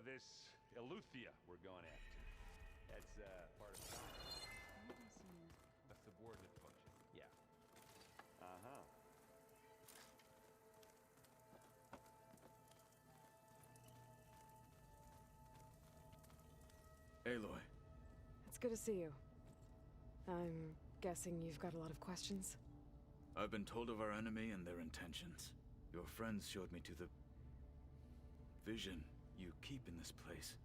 this Eleuthia we're going after. That's, part of... Why did I see A subordinate function. Yeah. Uh-huh. Aloy. It's good to see you. I'm guessing you've got a lot of questions? I've been told of our enemy and their intentions. Your friends showed me to the vision you keep in this place,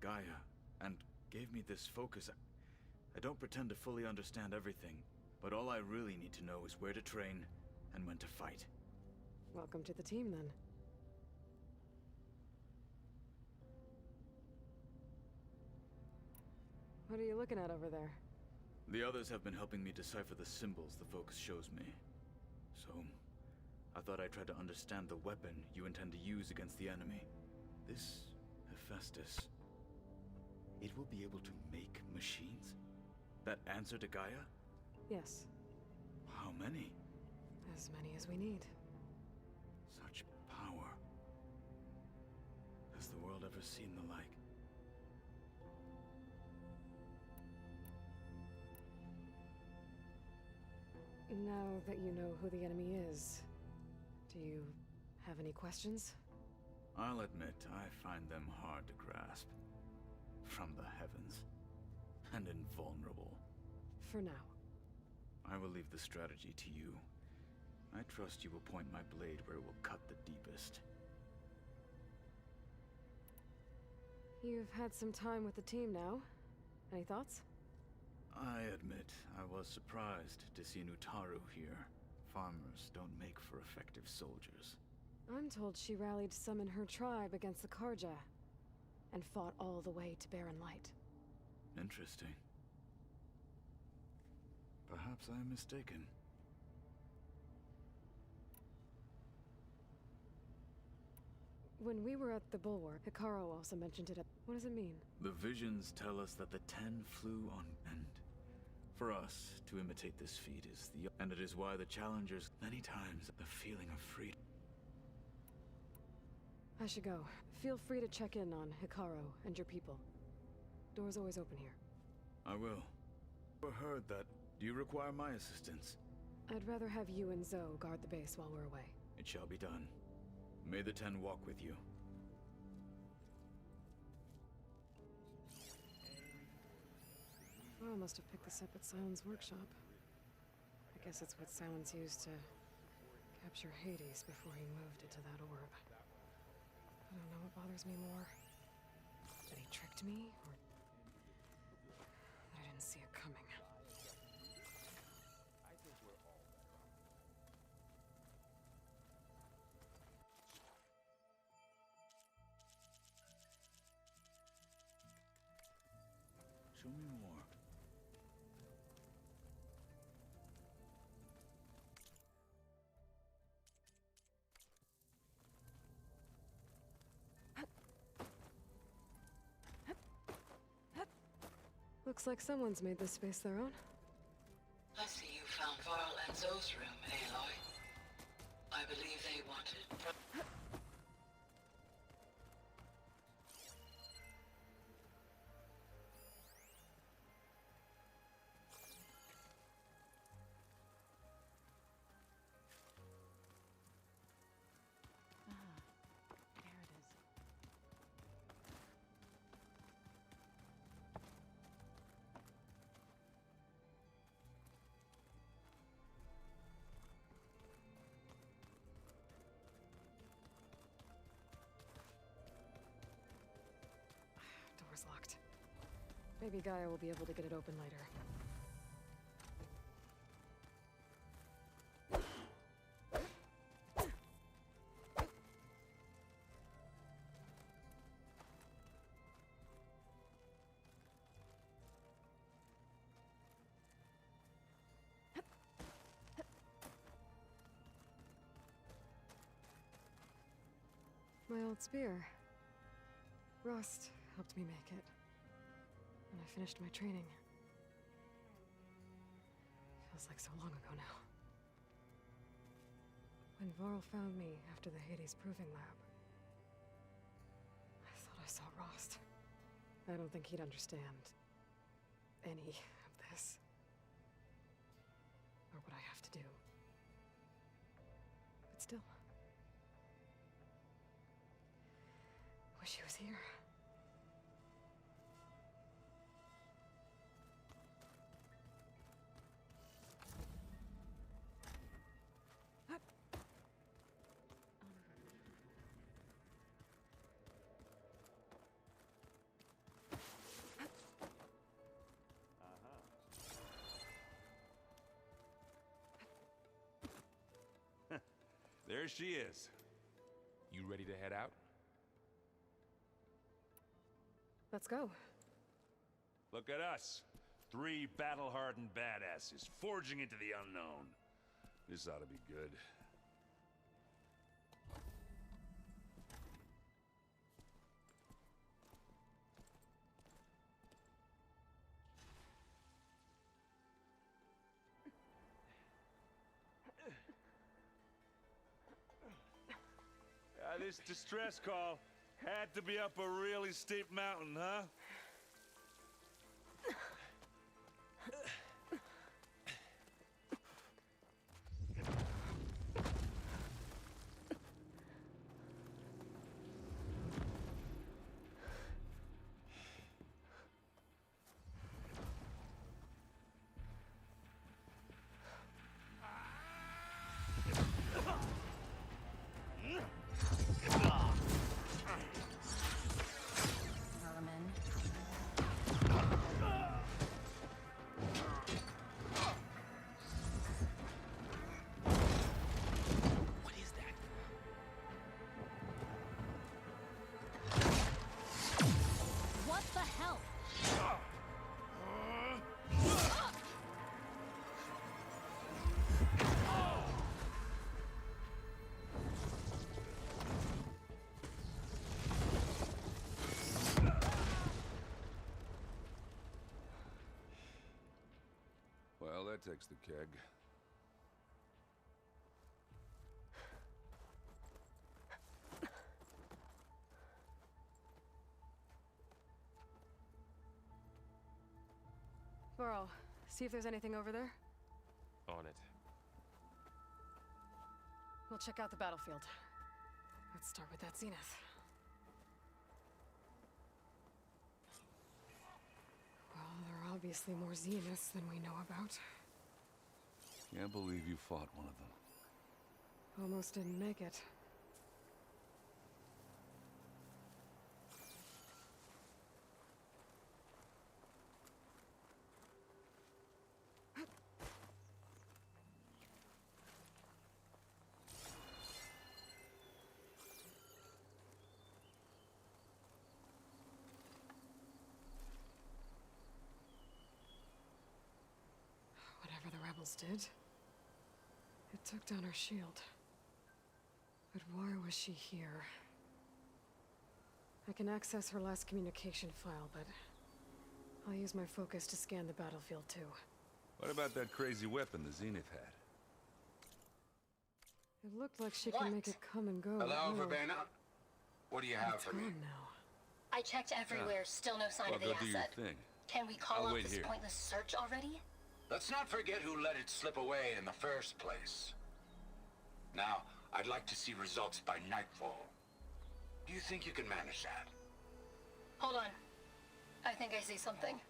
Gaia, and gave me this focus. I don't pretend to fully understand everything, but all I really need to know is where to train and when to fight. Welcome to the team, then. What are you looking at over there? The others have been helping me decipher the symbols the focus shows me. So, I thought I'd try to understand the weapon you intend to use against the enemy. This Hephaestus, it will be able to make machines? That answer to Gaia? Yes, How many? as many as we need. Such power. Has the world ever seen the like? Now that you know who the enemy is, do you have any questions? I'll admit, I find them hard to grasp. From the heavens. And invulnerable. For now. I will leave the strategy to you. I trust you will point my blade where it will cut the deepest. You've had some time with the team now. Any thoughts? I admit, I was surprised to see Nutaru here. Farmers don't make for effective soldiers. I'm told she rallied some in her tribe against the Karja, and fought all the way to Barren Light. Interesting. Perhaps I am mistaken. When we were at the Bulwark, Hikaru also mentioned it. What does it mean? The visions tell us that the Ten flew on end. For us, to imitate this feat is the... And it is why the Challengers, many times, the feeling of freedom. I should go. Feel free to check in on Hikaru and your people. Door's always open here. I will. I heard that. Do you require my assistance? I'd rather have you and Zoe guard the base while we're away. It shall be done. May the Ten walk with you. Varl must have picked this up at Sion's workshop. I guess it's what Sion's used to capture Hades before he moved into that orb. I don't know what bothers me more. That he tricked me, or that I didn't see it coming. I think we're all better off. Show me more. Looks like someone's made this space their own. I see you found Varl and Zoe's room, Aloy. I believe they wanted... Ah, there it is. Door's locked. Maybe Gaia will be able to get it open later. My old spear. Rust helped me make it. And I finished my training. Feels like so long ago now. When Varl found me after the Hades Proving Lab, I thought I I don't think he'd understand any of this. Or what I have to do. But still. Wish he was here. There she is. You ready to head out? Let's go. Look at us. 3 battle-hardened badasses forging into the unknown. This ought to be good. This distress call had to be up a really steep mountain, huh? Vermin. What is that? What the hell? Well, that takes the keg. Varl, see if there's anything over there. On it. We'll check out the battlefield. Let's start with that Zenith. Well, there are obviously more Zeniths than we know about. Can't believe you fought one of them. Almost didn't make it. Whatever the rebels did, it took down our shield. But why was she here? I can access her last communication file, but I'll use my focus to scan the battlefield too. What about that crazy weapon the Zenith had? It looked like she could make it come and go. Hello, No, Verbena? What do you have it's for me? gone now. I checked everywhere, still no sign Well, of the go do your asset. thing. Can we call I'll off wait this here. pointless search already? Let's not forget who let it slip away in the first place. Now, I'd like to see results by nightfall. Do you think you can manage that? Hold on. I think I see something.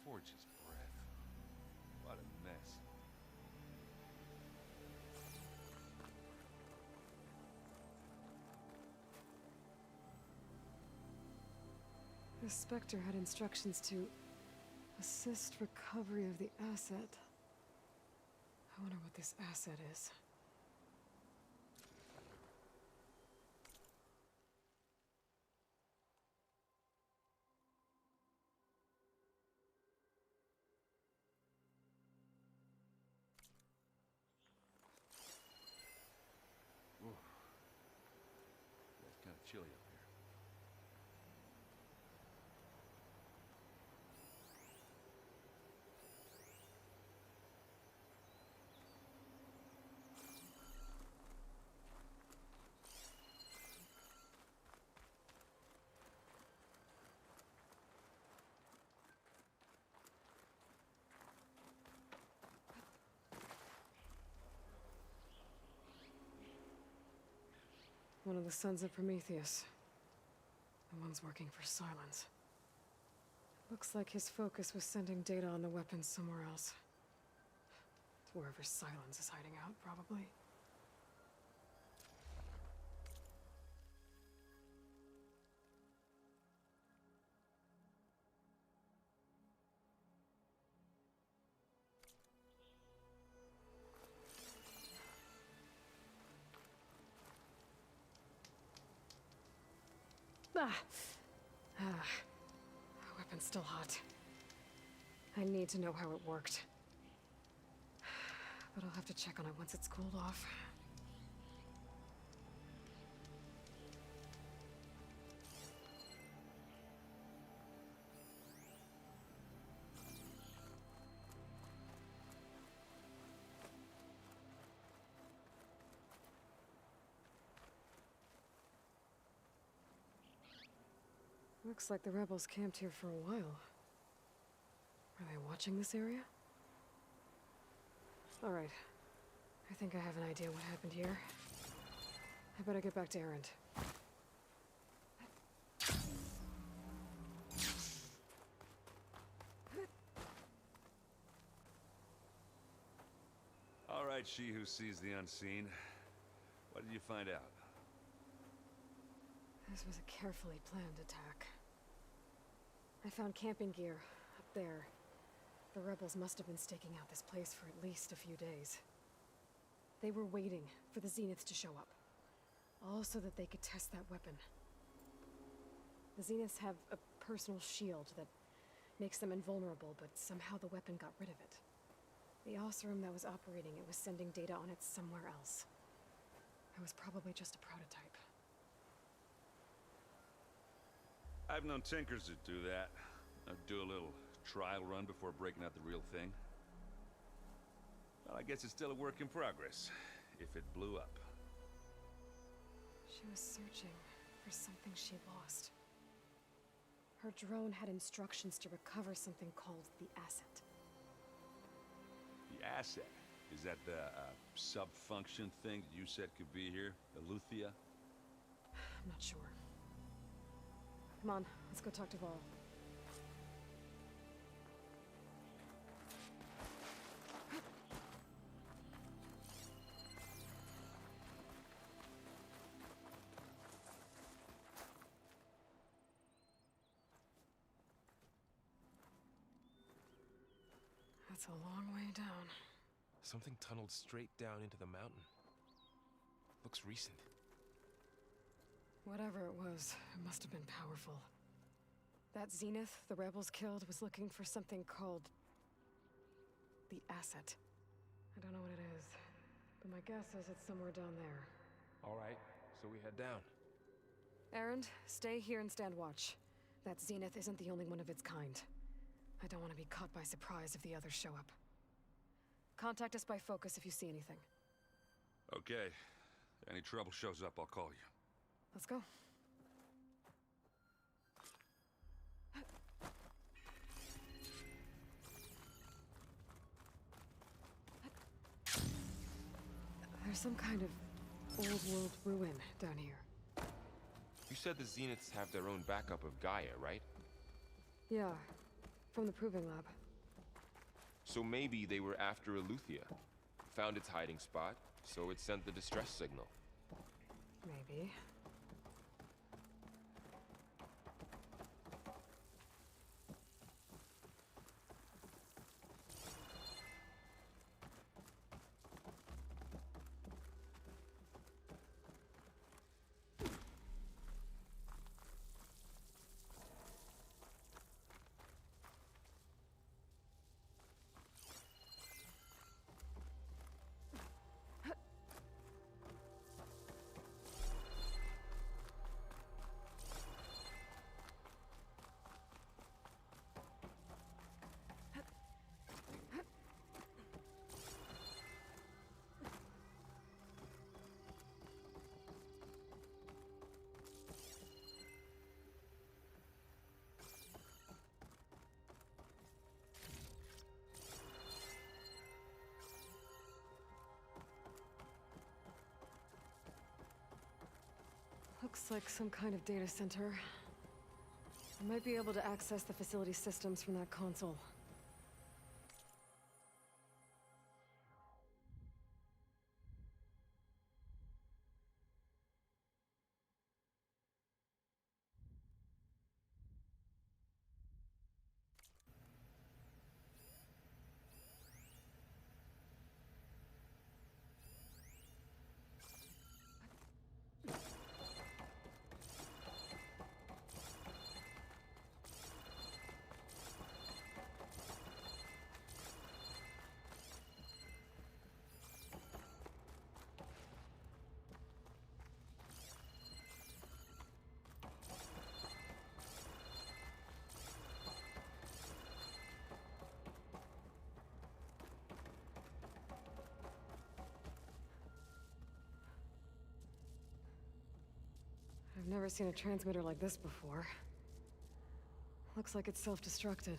Forge's breath. What a mess. The Spectre had instructions to assist recovery of the asset. I wonder what this asset is. It's kind of chilly up here. One of the sons of Prometheus. The ones working for Silence. Looks like his focus was sending data on the weapons somewhere else. Wherever Silence is hiding out, probably. Weapon's still hot. I need to know how it worked. But I'll have to check on it once it's cooled off. Looks like the rebels camped here for a while. Are they watching this area? Alright. I think I have an idea what happened here. I better get back to Erend. All right, she who sees the unseen. What did you find out? This was a carefully planned attack. I found camping gear up there. The rebels must have been staking out this place for at least a few days. They were waiting for the Zeniths to show up. All so that they could test that weapon. The Zeniths have a personal shield that makes them invulnerable, but somehow the weapon got rid of it. The Oseram that was operating it was sending data on it somewhere else. It was probably just a prototype. I've known tinkers that do that. I'd do a little trial run before breaking out the real thing. Well, I guess it's still a work in progress, if it blew up. She was searching for something she lost. Her drone had instructions to recover something called the Asset. The asset? Is that the sub-function thing that you said could be here? Eleuthia? I'm not sure. Come on, let's go talk to Varl. That's a long way down. Something tunneled straight down into the mountain. Looks recent. Whatever it was, it must have been powerful. That Zenith the rebels killed was looking for something called the Asset. I don't know what it is, but my guess is it's somewhere down there. All right, so we head down. Erend, stay here and stand watch. That Zenith isn't the only one of its kind. I don't want to be caught by surprise if the others show up. Contact us by focus if you see anything. Okay. Any trouble shows up, I'll call you. Let's go. There's some kind of old-world ruin down here. You said the Zeniths have their own backup of Gaia, right? Yeah, from the Proving Lab. So maybe they were after Eleuthia. Found its hiding spot, so it sent the distress signal. Maybe. Looks like some kind of data center. I might be able to access the facility systems from that console. I've never seen a transmitter like this before. Looks like it's self-destructed.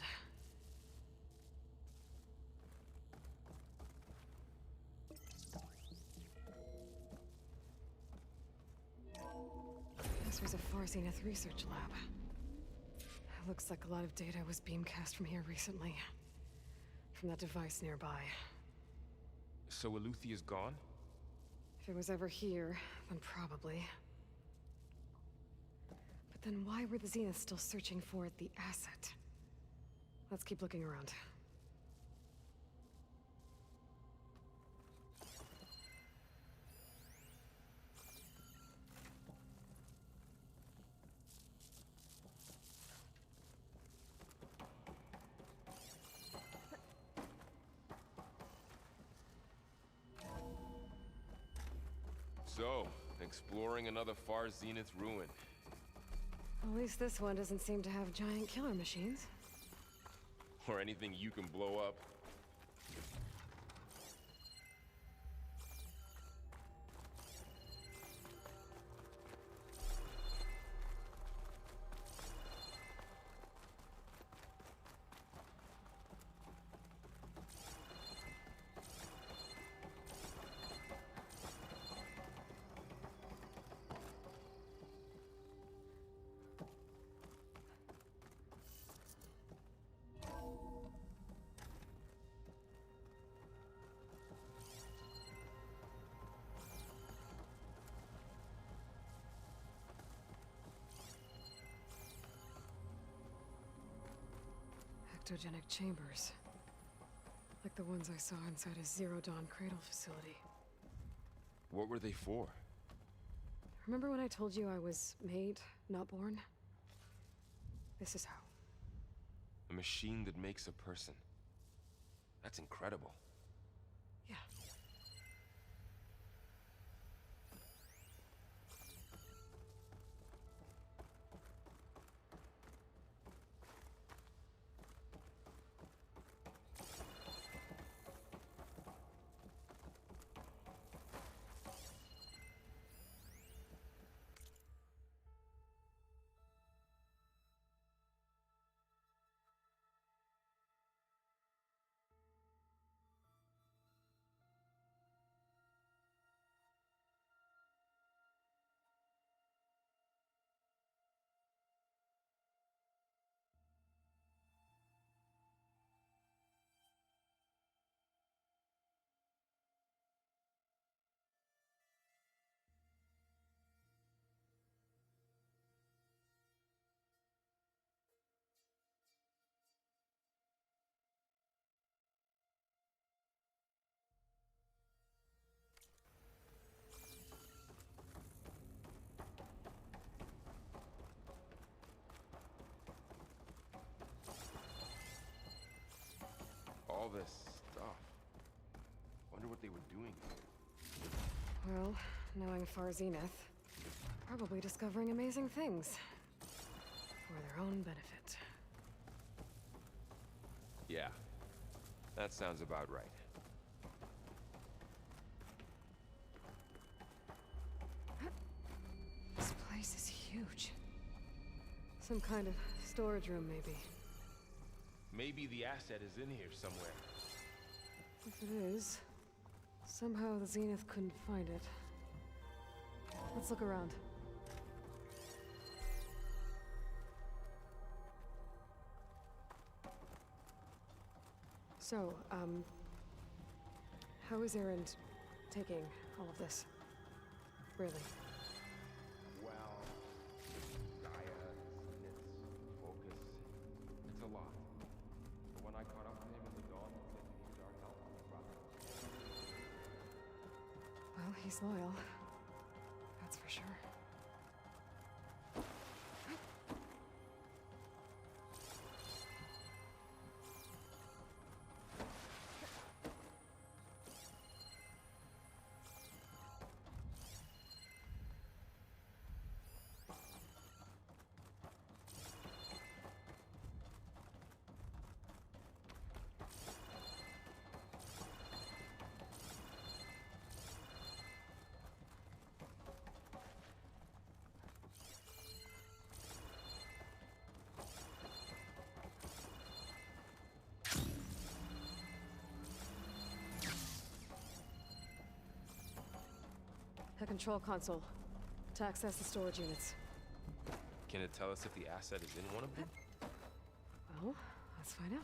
This was a Far Zenith research lab. Looks like a lot of data was beamcast from here recently. From that device nearby. So Eluthia's gone? If it was ever here, then probably. But then why were the Zeniths still searching for the asset? Let's keep looking around. So, exploring another Far Zenith ruin. At least this one doesn't seem to have giant killer machines. Or anything you can blow up. Ectogenic chambers. Like the ones I saw inside a Zero Dawn cradle facility. What were they for? Remember when I told you I was made, not born? This is how. A machine that makes a person. That's incredible. Yeah. All this stuff. Wonder what they were doing here. Well, knowing Far Zenith, probably discovering amazing things. For their own benefit. Yeah. That sounds about right. This place is huge. Some kind of storage room, maybe. Maybe the asset is in here somewhere. If it is, somehow the Zenith couldn't find it. Let's look around. So, how is Erend taking all of this? Really? Well, Gaia, Snitz, Focus, it's a lot. But when I caught up with him in the dawn, he said he needed our help, brother. Well, he's loyal. That's for sure. The control console. To access the storage units. Can it tell us if the asset is in one of them? Well, let's find out.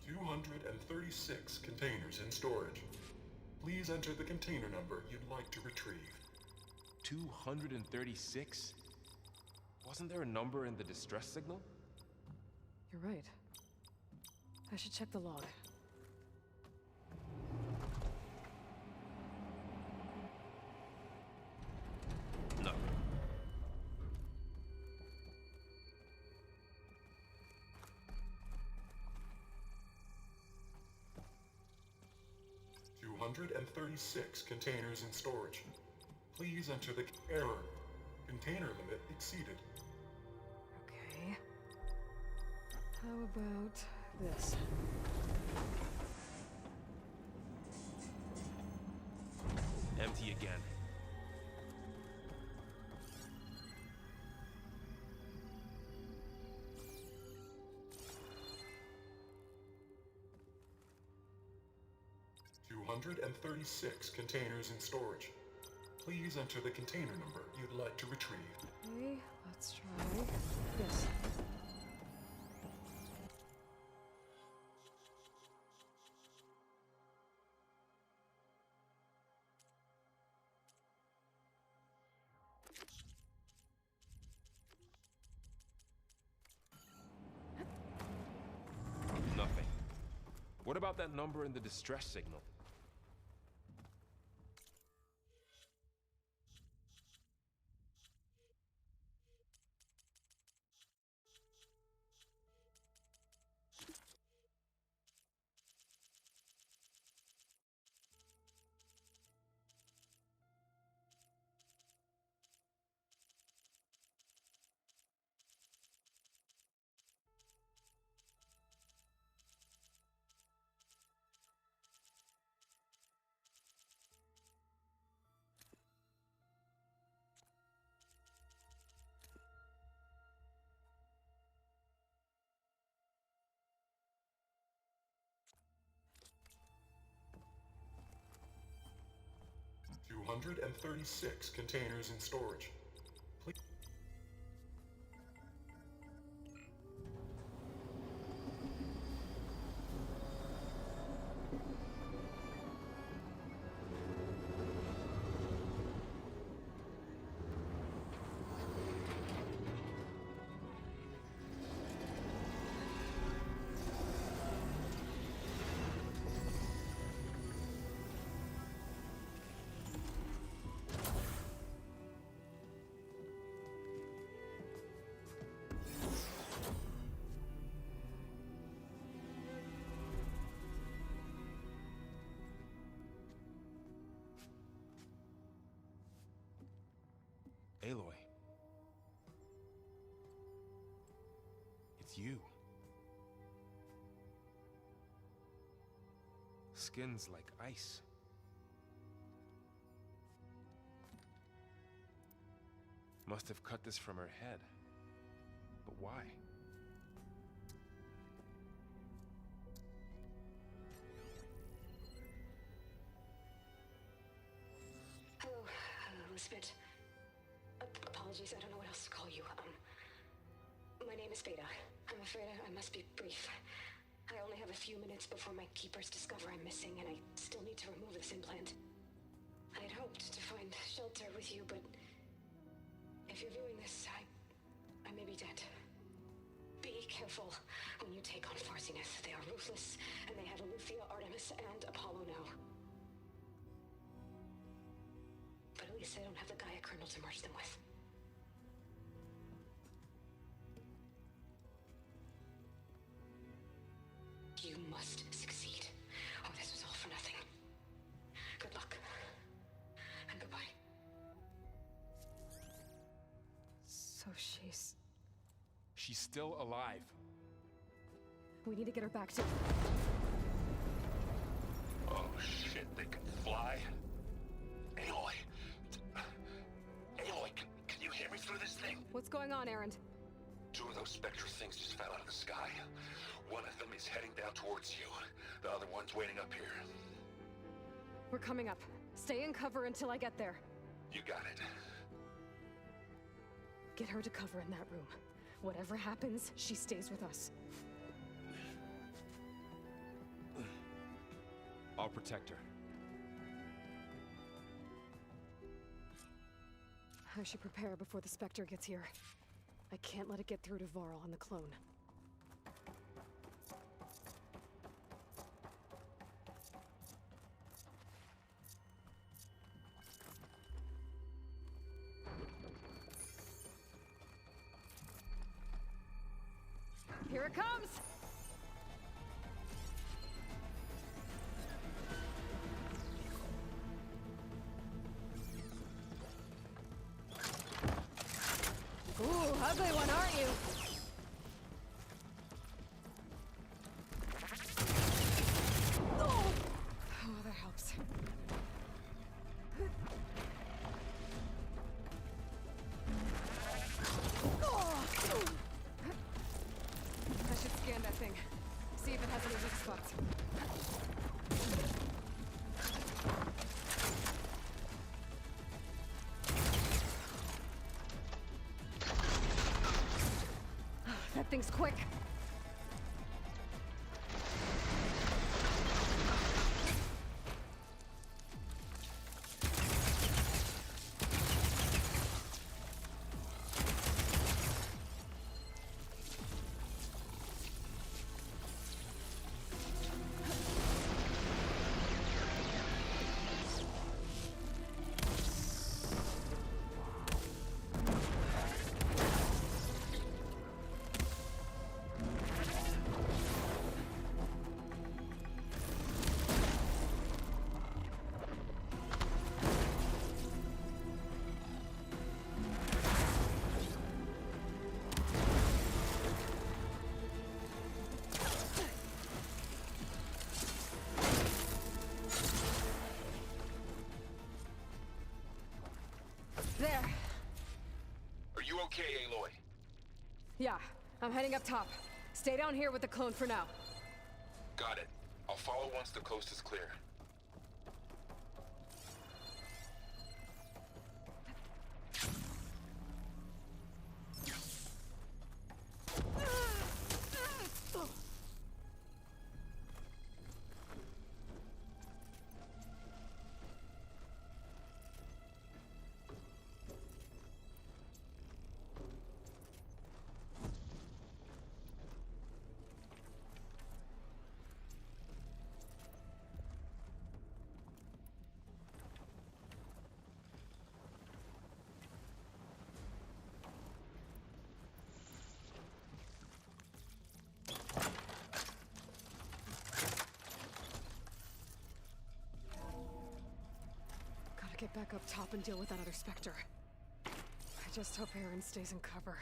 $236 containers in storage. Please enter the container number you'd like to retrieve. 236? Wasn't there a number in the distress signal? You're right. I should check the log. No. $236 containers in storage. Please enter the error. Container limit exceeded. Okay. How about this? Empty again. $236 containers in storage. Please enter the container number you'd like to retrieve. Okay, let's try this. Nothing. What about that number in the distress signal? $236 containers in storage. Please. Aloy. It's you. Skin's like ice. Must have cut this from her head. But why? Hello, Elizabeth. Apologies, I don't know what else to call you. My name is Beta. I'm afraid I must be brief. I only have a few minutes before my keepers discover I'm missing, and I still need to remove this implant. I'd hoped to find shelter with you, but if you're viewing this, I may be dead. Be careful when you take on Far Zenith. They are ruthless, and they have Aletheia, Artemis, and Apollo now. But at least they don't have the Gaia kernel to merge them with. You must succeed, or this was all for nothing. Good luck. And goodbye. So She's still alive. we need to get her back to... Oh shit, they can fly? Aloy! Aloy, can you hear me through this thing? What's going on, Erend? Two of those Spectre things just fell out of the sky. One of them is heading down towards you. The other one's waiting up here. We're coming up. Stay in cover until I get there. You got it. Get her to cover in that room. Whatever happens, she stays with us. I'll protect her. I should prepare before the Spectre gets here. I can't let it get through to Varl and the clone. Here it comes! Ooh, ugly one, aren't you? Oh, that helps. I should scan that thing. See if it has any weak spots. That thing's quick. There. Are you okay, Aloy? Yeah, I'm heading up top. Stay down here with the clone for now. Got it. I'll follow once the coast is clear. Gotta get back up top and deal with that other Spectre. just hope Aaron stays in cover.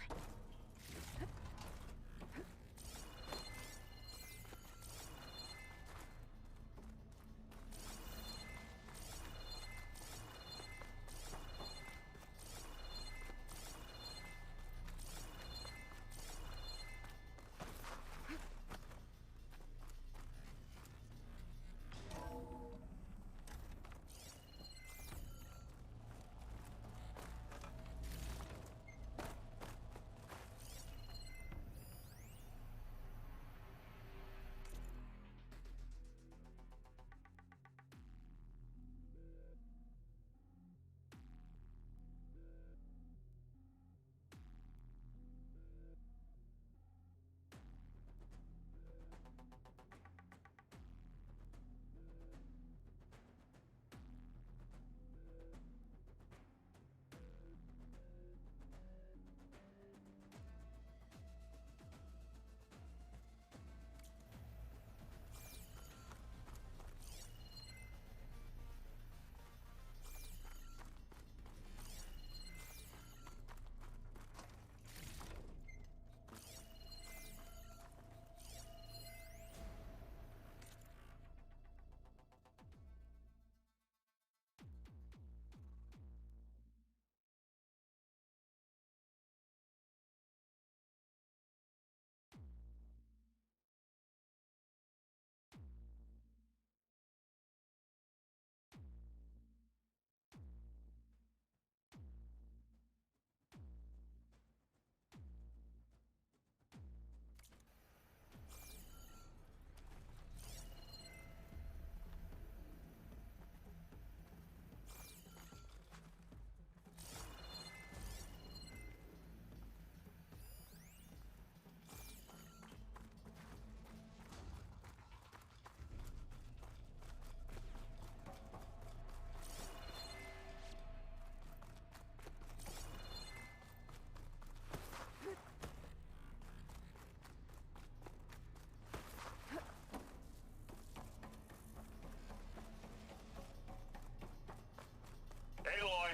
Aloy!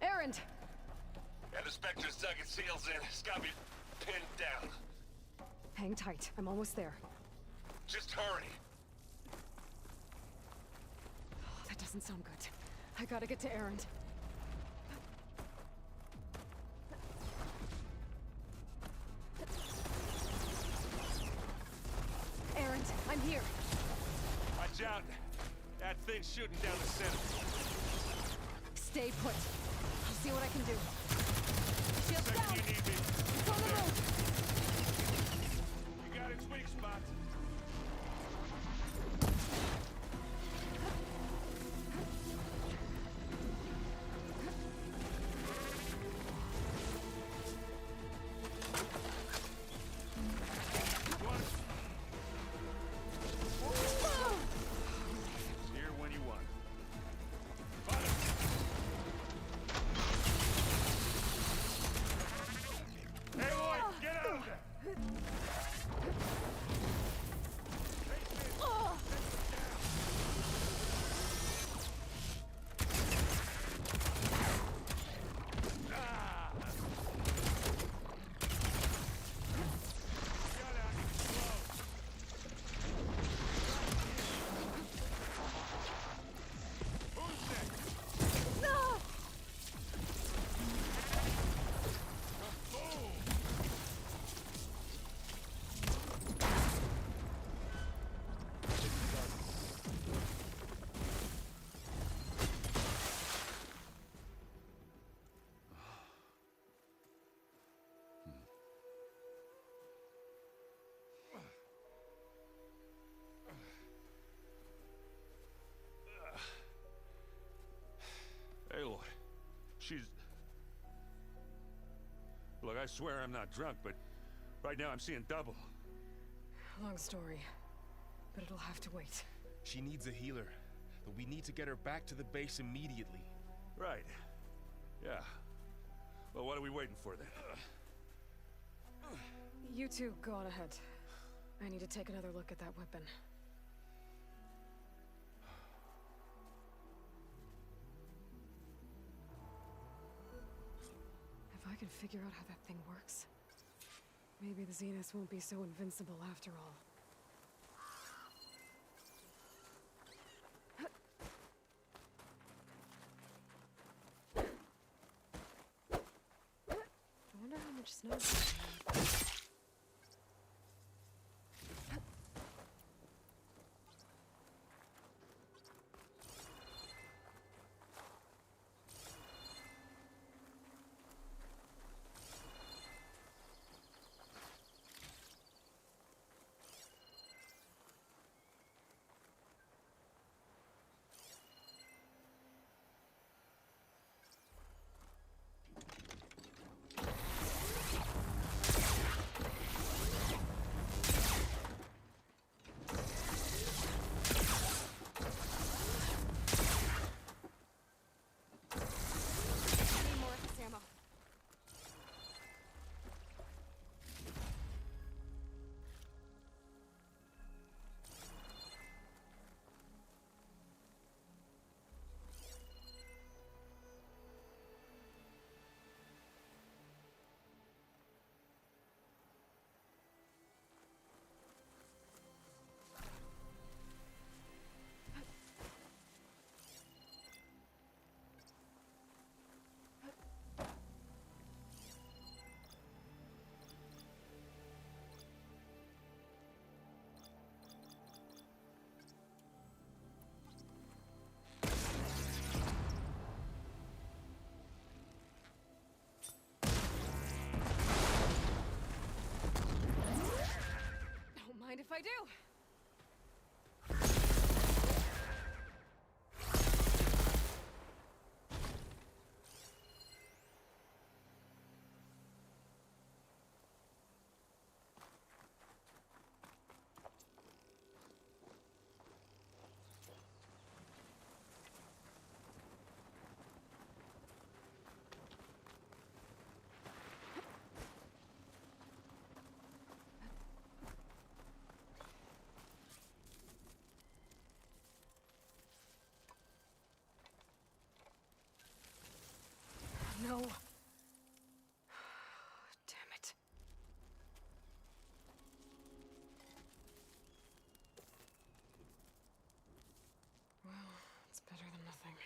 Aaron! Yeah, the Spectre's dug its heels in. It's got me pinned down. Hang tight. I'm almost there. Just hurry. Oh, that doesn't sound good. I gotta get to Aaron. Aaron, I'm here. Watch out. That thing's shooting down the center. Stay put. I'll see what I can do. Shields Second down! you need me. It's on the move! You got its weak spots. Here when you want. Aloy, get out of there! Aloy, she's... Look, I swear I'm not drunk, but right now I'm seeing double. Long story, but it'll have to wait. She needs a healer, but we need to get her back to the base immediately. Right. Yeah. Well, what are we waiting for then? You two go on ahead. I need to take another look at that weapon. figure out how that thing works? Maybe the Zeniths won't be so invincible after all. I wonder how much snow is here. Need more of this ammo. Don't mind if I do. No. Damn it. Well, it's better than nothing.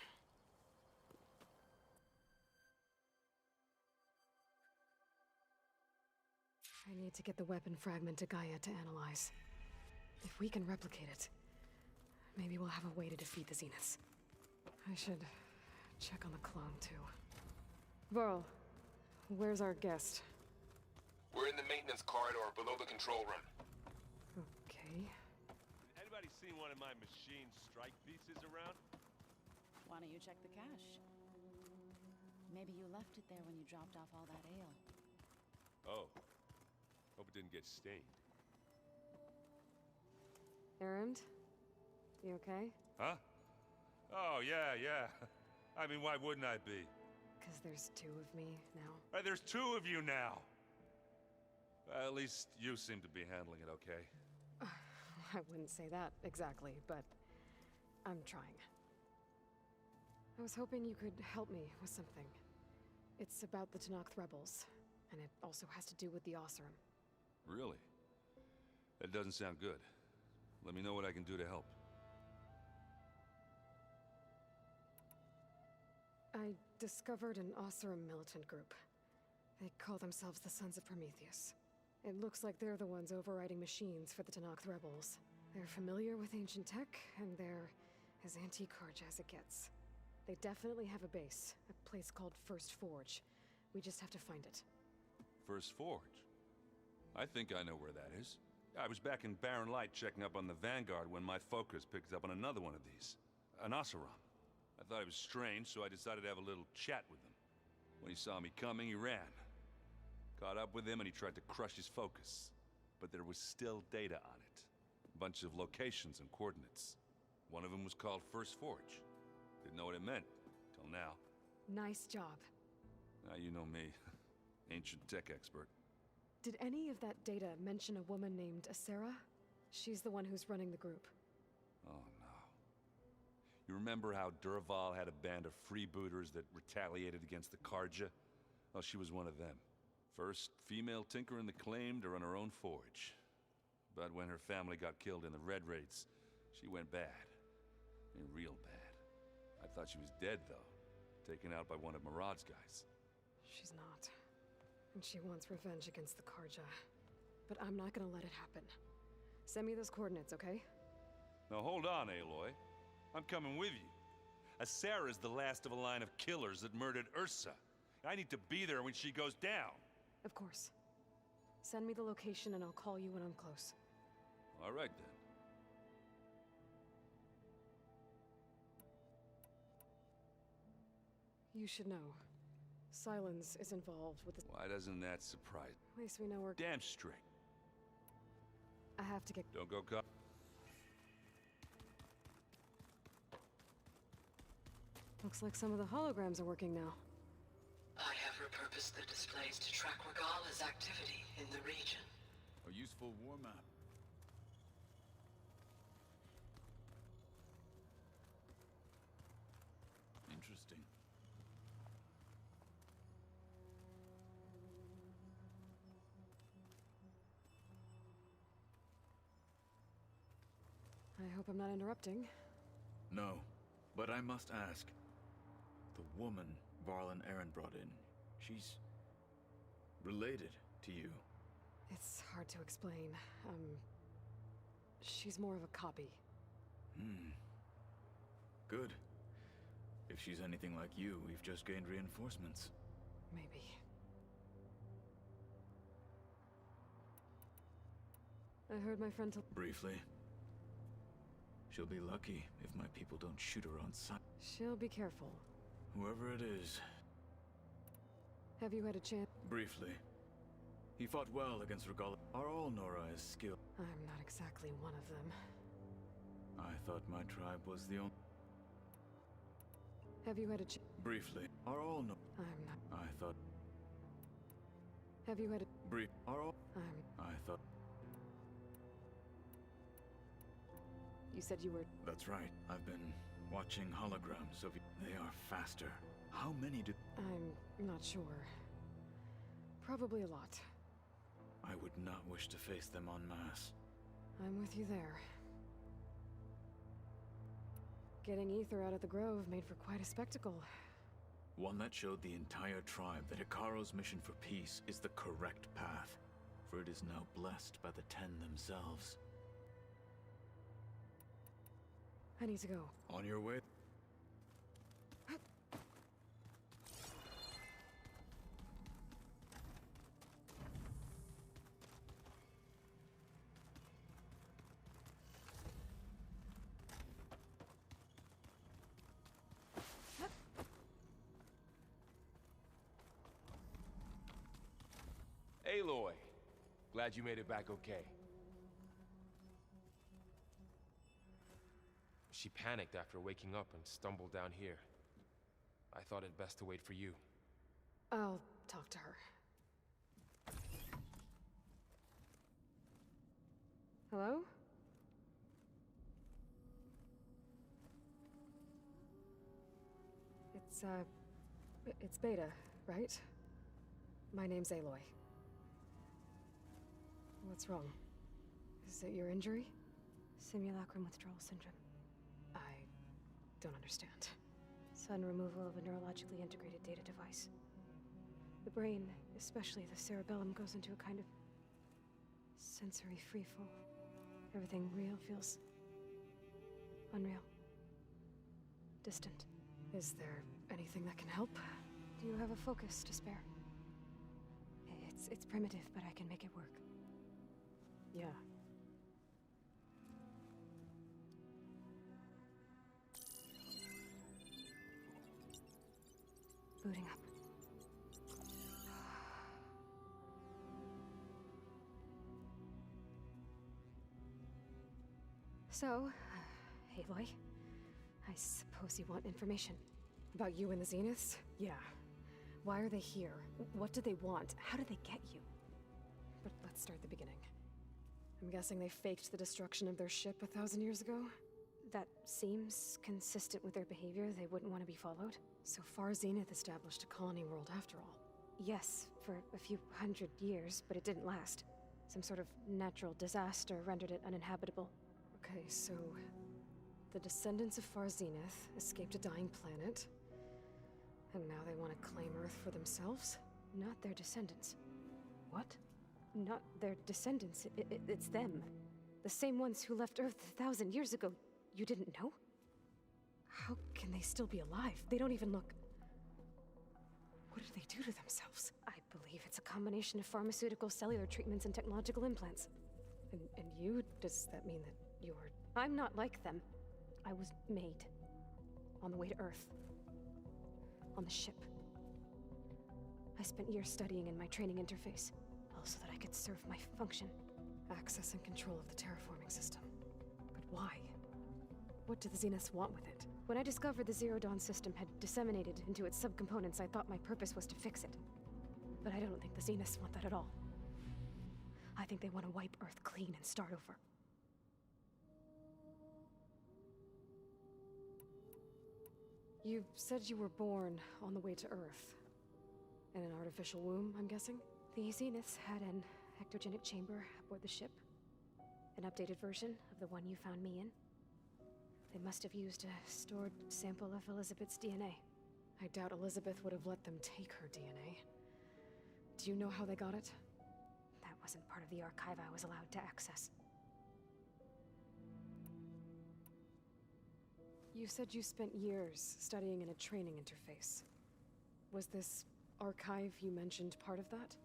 I need to get the weapon fragment to Gaia to analyze. If we can replicate it, maybe we'll have a way to defeat the Zeniths. I should check on the clone, too. Varl, where's our guest? We're in the maintenance corridor below the control room. Okay. Anybody seen one of my machine strike pieces around? Why don't you check the cache? Maybe you left it there when you dropped off all that ale. Oh. Hope it didn't get stained. Erend? You okay? Huh? Oh, yeah. I mean, why wouldn't I be? Because there's two of me now. There's two of you now! At least you seem to be handling it okay. I wouldn't say that exactly, but I'm trying. I was hoping you could help me with something. It's about the Tenakth rebels, and it also has to do with the Oseram. Really? That doesn't sound good. Let me know what I can do to help. I discovered an Oseram militant group. They call themselves the Sons of Prometheus. It looks like they're the ones overriding machines for the Tenakth rebels. They're familiar with ancient tech, and they're as anti-Carja as it gets. They definitely have a base, a place called First Forge. We just have to find it. First Forge? I think I know where that is. I was back in Barren Light checking up on the Vanguard when my focus picked up on another one of these. An Oseram. I thought it was strange, so I decided to have a little chat with him. When he saw me coming, he ran. Caught up with him and he tried to crush his focus. But there was still data on it. A bunch of locations and coordinates. One of them was called First Forge. Didn't know what it meant, till now. Nice job. Now you know me. Ancient tech expert. Did any of that data mention a woman named Asera? She's the one who's running the group. Oh no. You remember how Durval had a band of freebooters that retaliated against the Carja? Well, she was one of them. First female tinker in the claim to run her own forge. But when her family got killed in the Red Raids, she went bad. I mean, real bad. I thought she was dead, though. Taken out by one of Murad's guys. She's not. And she wants revenge against the Karja. But I'm not gonna let it happen. Send me those coordinates, okay? Now hold on, Aloy. I'm coming with you. Asara's the last of a line of killers that murdered Ursa. I need to be there when she goes down. Of course. Send me the location and I'll call you when I'm close. All right, then. You should know. Silence is involved with the... Why doesn't that surprise? At least we know we're... Damn straight. I have to get... Don't go cop. Looks like some of the holograms are working now. I have repurposed the displays to track Regala's activity in the region. A useful war map. Interesting. I hope I'm not interrupting. No, but I must ask. The woman Varl and Aaron brought in, she's related to you. It's hard to explain. She's more of a copy. Good. If she's anything like you, we've just gained reinforcements. Maybe. I heard my friend Briefly. She'll be lucky if my people don't shoot her on sight. She'll be careful. Whoever it is. Have you had a chance? Briefly. He fought well against Regala. Are all Nora as skilled? I'm not exactly one of them. I thought my tribe was the only... Have you had a chance? Briefly. Are all Nora... I'm not... I thought... Have you had a... Brief... Are all... I'm... I thought... You said you were... That's right. I've been watching holograms of you. They are faster. How many do... I'm not sure. Probably a lot. I would not wish to face them en masse. I'm with you there. Getting Ether out of the Grove made for quite a spectacle. One that showed the entire tribe that Hekarro's mission for peace is the correct path, for it is now blessed by the Ten themselves. I need to go. On your way? Aloy, glad you made it back okay. She panicked after waking up and stumbled down here. I thought it best to wait for you. I'll talk to her. Hello? It's Beta, right? My name's Aloy. What's wrong? Is it your injury? Simulacrum withdrawal syndrome. I don't understand. Sudden removal of a neurologically integrated data device. The brain, especially the cerebellum, goes into a kind of sensory freefall. Everything real feels unreal. Distant. Is there anything that can help? Do you have a focus to spare? It's primitive, but I can make it work. Yeah. Booting up. So, Aloy, I suppose you want information. About you and the Zeniths? Yeah. Why are they here? What do they want? How did they get you? But let's start at the beginning. I'm guessing they faked the destruction of their ship 1,000 years ago? That seems consistent with their behavior. They wouldn't want to be followed. So far, Zenith established a colony world after all. yes, for a few hundred years, but it didn't last. Some sort of natural disaster rendered it uninhabitable. Okay, so the descendants of Far Zenith escaped a dying planet, and now they want to claim Earth for themselves? Not their descendants. What? Not their descendants. It's them. The same ones who left Earth 1,000 years ago. You didn't know? How can they still be alive? They don't even look... What did they do to themselves? I believe it's a combination of pharmaceutical, cellular treatments, and technological implants. And you? Does that mean that you're... I'm not like them. I was made. On the way to Earth. On the ship. I spent years studying in my training interface, all so that I could serve my function. Access and control of the terraforming system. But why? What do the Zeniths want with it? When I discovered the Zero Dawn system had disseminated into its subcomponents, I thought my purpose was to fix it. But I don't think the Zeniths want that at all. I think they want to wipe Earth clean and start over. You said you were born on the way to Earth. In an artificial womb, I'm guessing? The Zeniths had an ectogenic chamber aboard the ship. An updated version of the one you found me in. They must have used a stored sample of Elizabeth's DNA. I doubt Elizabeth would have let them take her DNA. Do you know how they got it? That wasn't part of the archive I was allowed to access. You said you spent years studying in a training interface. Was this archive you mentioned part of that?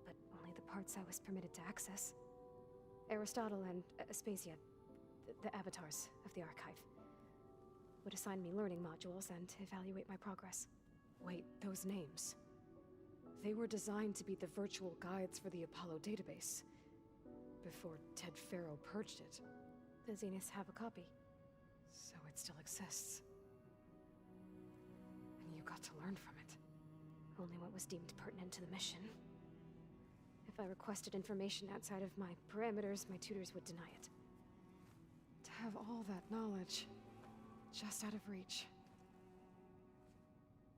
But only the parts I was permitted to access. Aristotle and Aspasia, the avatars of the archive, would assign me learning modules and evaluate my progress. Wait, those names. They were designed to be the virtual guides for the Apollo database. Before Ted Faro purged it. The Zeniths have a copy. So it still exists. And you got to learn from it. Only what was deemed pertinent to the mission. If I requested information outside of my parameters, my tutors would deny it. To have all that knowledge, just out of reach.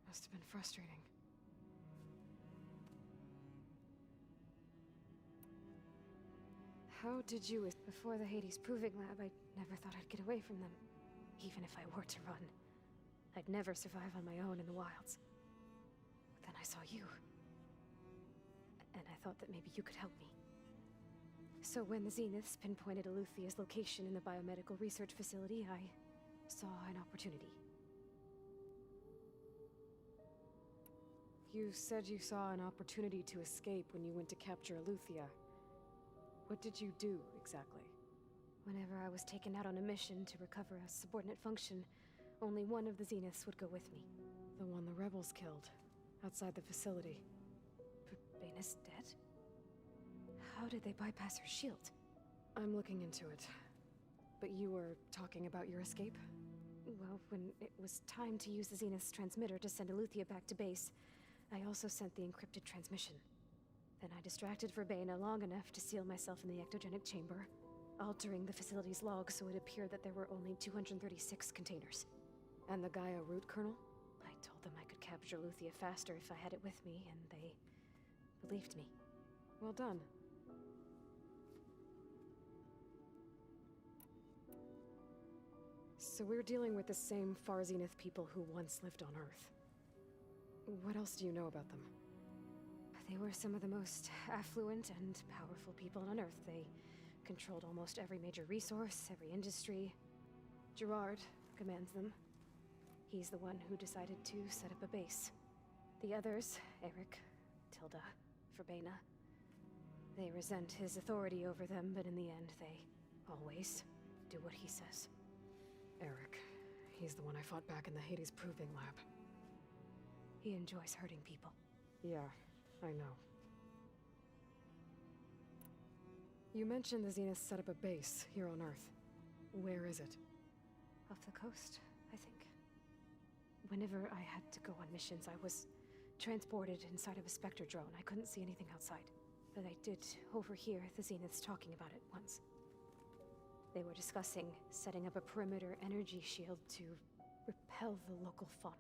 Must have been frustrating. How did you... Before the Hades Proving Lab, I never thought I'd get away from them. Even if I were to run. I'd never survive on my own in the wilds. But then I saw you. And I thought that maybe you could help me. So when the Zeniths pinpointed Eluthia's location in the biomedical research facility, I saw an opportunity. You said you saw an opportunity to escape when you went to capture Eluthia. What did you do, exactly? Whenever I was taken out on a mission to recover a subordinate function, only one of the Zeniths would go with me. The one the rebels killed, outside the facility. Baina's dead? How did they bypass her shield? I'm looking into it. But you were talking about your escape? Well, when it was time to use the Zenith's transmitter to send Eluthia back to base, I also sent the encrypted transmission. Then I distracted Verbena long enough to seal myself in the ectogenic chamber, altering the facility's log so it appeared that there were only 236 containers. And the Gaia root kernel? I told them I could capture Eluthia faster if I had it with me, and they believed me. Well done. So we're dealing with the same Far Zenith people who once lived on Earth. What else do you know about them? They were some of the most affluent and powerful people on Earth. They controlled almost every major resource, every industry. Gerard commands them. He's the one who decided to set up a base. The others, Eric, Tilda, Verbena, they resent his authority over them, but in the end, they always do what he says. Eric. He's the one I fought back in the Hades Proving Lab. He enjoys hurting people. Yeah, I know. You mentioned the Zeniths set up a base here on Earth. Where is it? Off the coast, I think. Whenever I had to go on missions, I was transported inside of a Spectre drone. I couldn't see anything outside. But I did overhear the Zeniths talking about it once. They were discussing setting up a perimeter energy shield to repel the local fauna.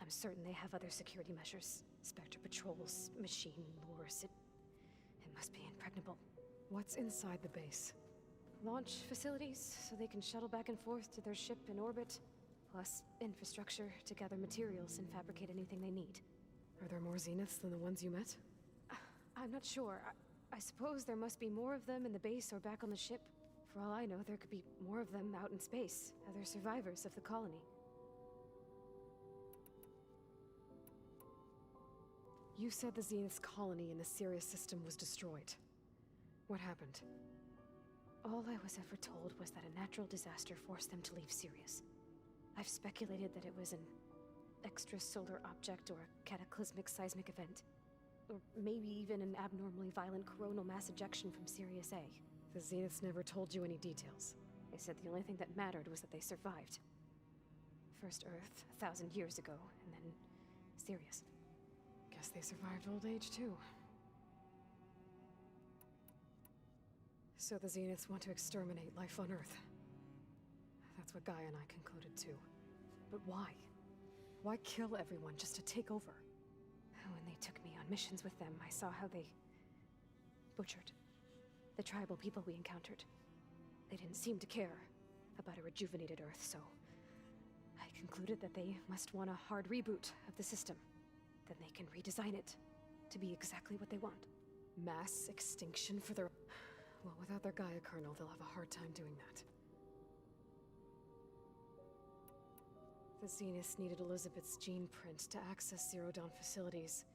I'm certain they have other security measures. Spectre patrols, machine lures. It must be impregnable. What's inside the base? Launch facilities, so they can shuttle back and forth to their ship in orbit. Plus infrastructure to gather materials and fabricate anything they need. Are there more Zeniths than the ones you met? I'm not sure. I suppose there must be more of them in the base or back on the ship. For all I know, there could be more of them out in space, other survivors of the colony. You said the Zenith's colony in the Sirius system was destroyed. What happened? All I was ever told was that a natural disaster forced them to leave Sirius. I've speculated that it was an extrasolar object or a cataclysmic seismic event. Or maybe even an abnormally violent coronal mass ejection from Sirius A. The Zeniths never told you any details. They said the only thing that mattered was that they survived. First Earth, 1,000 years ago, and then Sirius. Guess they survived old age, too. So the Zeniths want to exterminate life on Earth. That's what Gaia and I concluded, too. But why? Why kill everyone just to take over? When they took me on missions with them, I saw how they butchered the tribal people we encountered. They didn't seem to care about a rejuvenated Earth, so I concluded that they must want a hard reboot of the system. Then they can redesign it to be exactly what they want. Mass extinction for their... Well, without their Gaia kernel, they'll have a hard time doing that. The Zeniths needed Elizabeth's gene print to access Zero Dawn facilities.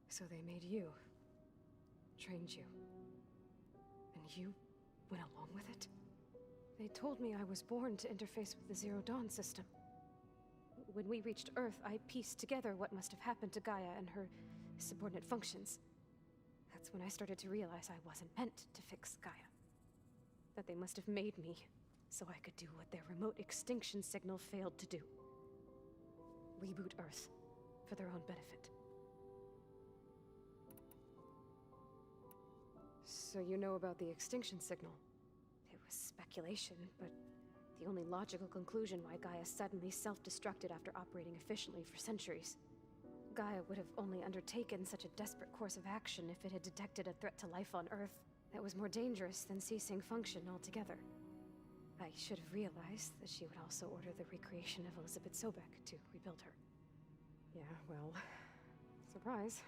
So they made you. Trained you. And you went along with it? They told me I was born to interface with the Zero Dawn system. When we reached Earth, I pieced together what must have happened to Gaia and her subordinate functions. That's when I started to realize I wasn't meant to fix Gaia. That they must have made me so I could do what their remote extinction signal failed to do. Reboot Earth, for their own benefit. So you know about the extinction signal? It was speculation, but the only logical conclusion why Gaia suddenly self-destructed after operating efficiently for centuries. Gaia would have only undertaken such a desperate course of action if it had detected a threat to life on Earth that was more dangerous than ceasing function altogether. I should have realized that she would also order the recreation of Elizabeth Sobek to rebuild her. Yeah, well, surprise.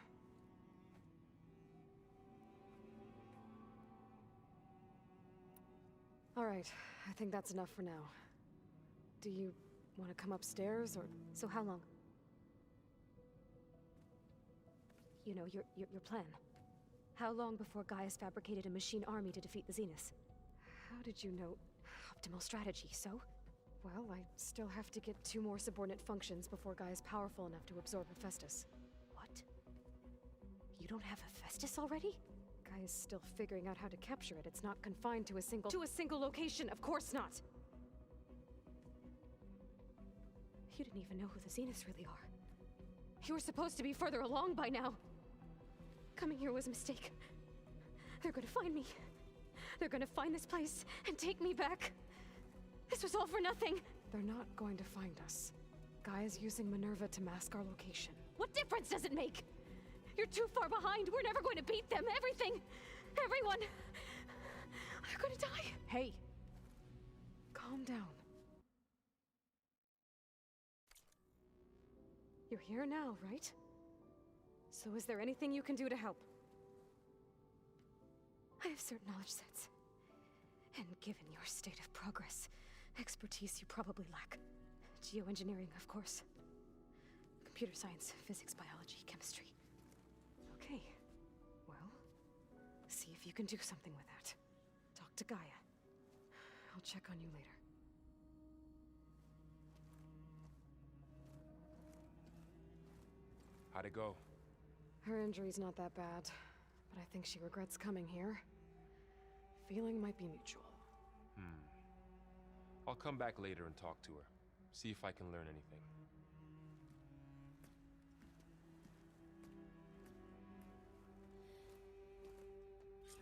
All right, I think that's enough for now. Do you want to come upstairs, or... So how long? You know, your plan. How long before Gaia's fabricated a machine army to defeat the Zeniths? How did you know? Optimal strategy, so? Well, I still have to get 2 more subordinate functions before Gaia's powerful enough to absorb Hephaestus. What? You don't have Hephaestus already? Gaia's still figuring out how to capture it. It's not confined to a single... To a single location, of course not! You didn't even know who the Zeniths really are. You were supposed to be further along by now. Coming here was a mistake. They're gonna find me. They're gonna find this place and take me back. This was all for nothing. They're not going to find us. Gaia's using Minerva to mask our location. What difference does it make? You're too far behind. We're never going to beat them. Everything, everyone, are gonna die. Hey, calm down. You're here now, right? So is there anything you can do to help? I have certain knowledge sets. And given your state of progress, expertise you probably lack. Geoengineering, of course. Computer science, physics, biology, chemistry. Okay. Well, see if you can do something with that. Talk to Gaia. I'll check on you later. How'd it go? Her injury's not that bad, but I think she regrets coming here. Feeling might be mutual. I'll come back later and talk to her. See if I can learn anything.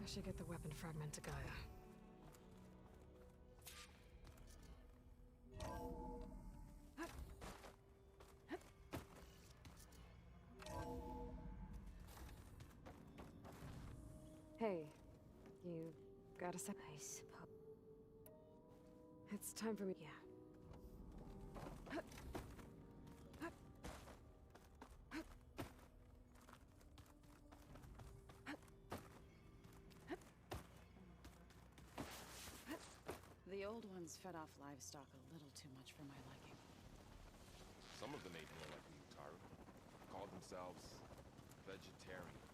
I should get the weapon fragment to Gaia. Hey, you got a sec? I suppose. It's time for me. Yeah. The old ones fed off livestock a little too much for my liking. Some of them ate more like you, Taru. Called themselves vegetarians.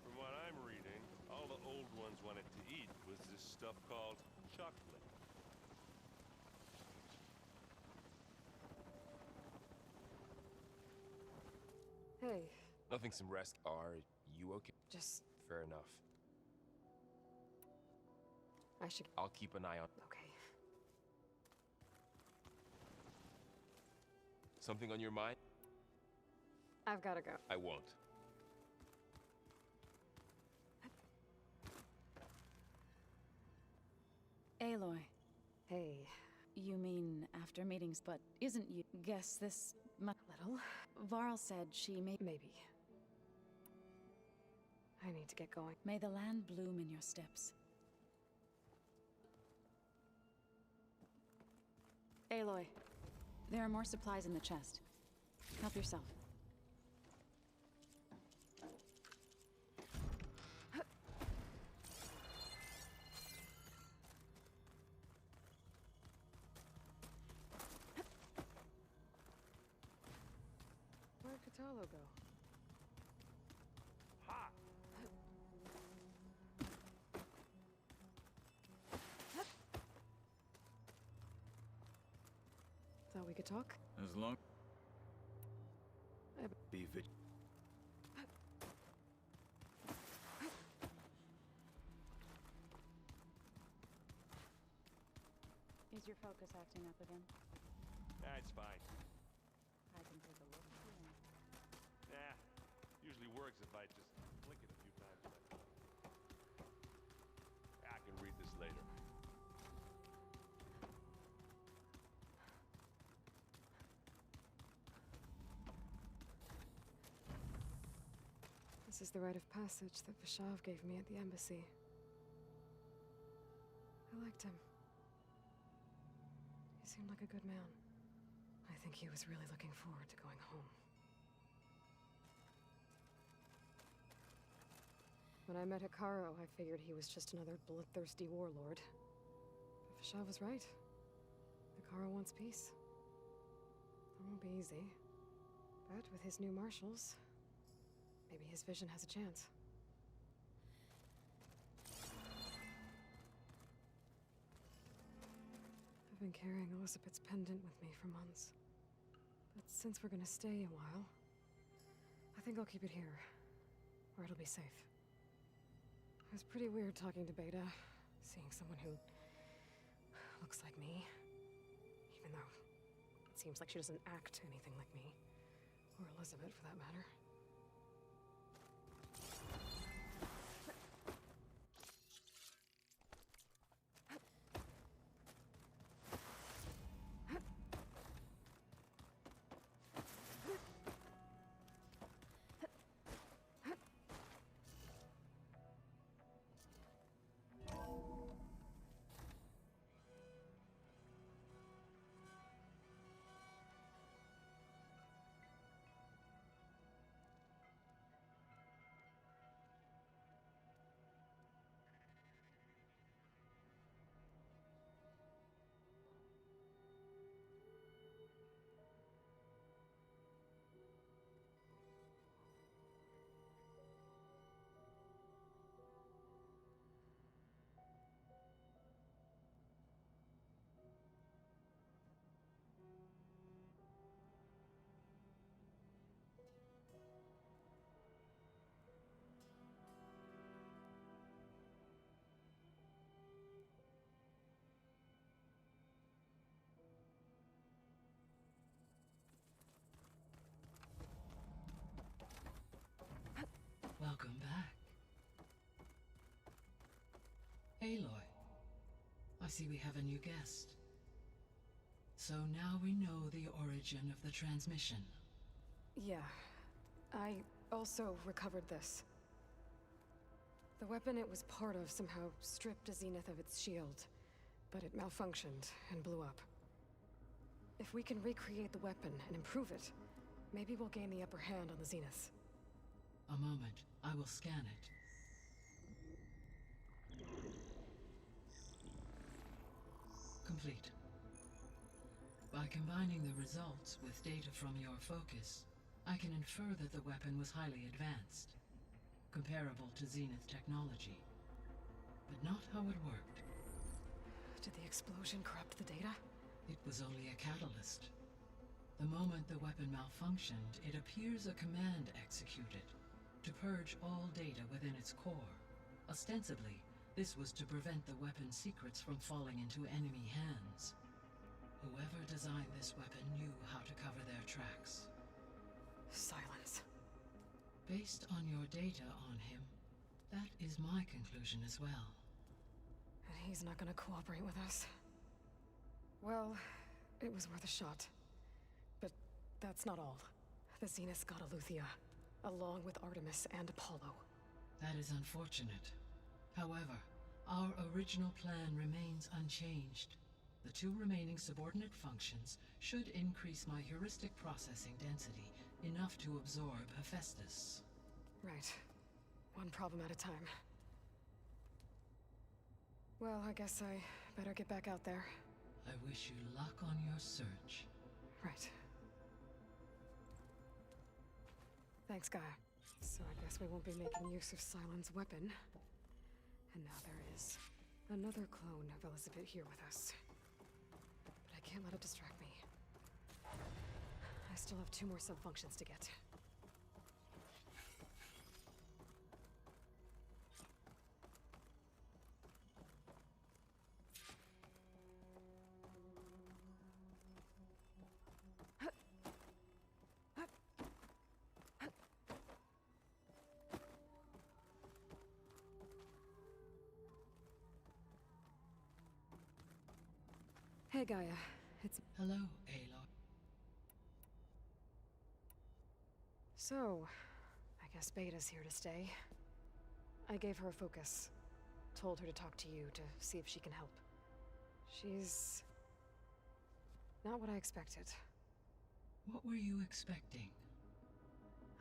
From what I'm reading, all the old ones wanted to eat was this stuff called chocolate. Hey, Nothing some rest. Are you okay? just... Fair enough. I should... I'll keep an eye on... Okay. Something on your mind? I've gotta go. I won't. Aloy, Hey, you mean after meetings, but isn't you... Guess this... little? Varl said she may... Maybe. I need to get going. May the land bloom in your steps. Aloy, there are more supplies in the chest. Help yourself. Where'd Katalo go? Ha! Thought we could talk? As long... I- Be vig... Is your focus acting up again? That's fine. I can take a look. Nah, usually works if I just flick it a few times. I can read this later. This is the rite of passage that Vashav gave me at the embassy. I liked him. He seemed like a good man. I think he was really looking forward to going home. When I met Hikaru, I figured he was just another bloodthirsty warlord. But Vashav was right. Hikaru wants peace. It won't be easy. But with his new marshals, maybe his vision has a chance. I've been carrying Elizabeth's pendant with me for months. But since we're gonna stay a while, I think I'll keep it here, where it'll be safe. It was pretty weird talking to Beta, seeing someone who looks like me. Even though it seems like she doesn't act anything like me. Or Elizabeth, for that matter. Welcome back. Aloy, I see we have a new guest. So now we know the origin of the transmission. Yeah. I also recovered this. The weapon it was part of somehow stripped Zenith of its shield, but it malfunctioned and blew up. If we can recreate the weapon and improve it, maybe we'll gain the upper hand on the Zeniths. A moment. I will scan it. Complete. By combining the results with data from your focus, I can infer that the weapon was highly advanced, comparable to Zenith technology, but not how it worked. Did the explosion corrupt the data? It was only a catalyst. The moment the weapon malfunctioned, it appears a command executed to purge all data within its core. Ostensibly, this was to prevent the weapon's secrets from falling into enemy hands. Whoever designed this weapon knew how to cover their tracks. Silence. Based on your data on him, that is my conclusion as well. And he's not gonna cooperate with us. Well, it was worth a shot. But that's not all. The Zeniths got Eleuthia, along with Artemis and Apollo. That is unfortunate. However, our original plan remains unchanged. The two remaining subordinate functions should increase my heuristic processing density enough to absorb Hephaestus. Right. One problem at a time. Well, I guess I better get back out there. I wish you luck on your search. Right. Thanks, Gaia. So I guess we won't be making use of Sylens' weapon. And now there is another clone of Elizabeth here with us. But I can't let it distract me. I still have 2 more sub-functions to get. Hey, Gaia. It's... Hello, Aloy. So, I guess Beta's here to stay. I gave her a focus. Told her to talk to you to see if she can help. She's... not what I expected. What were you expecting?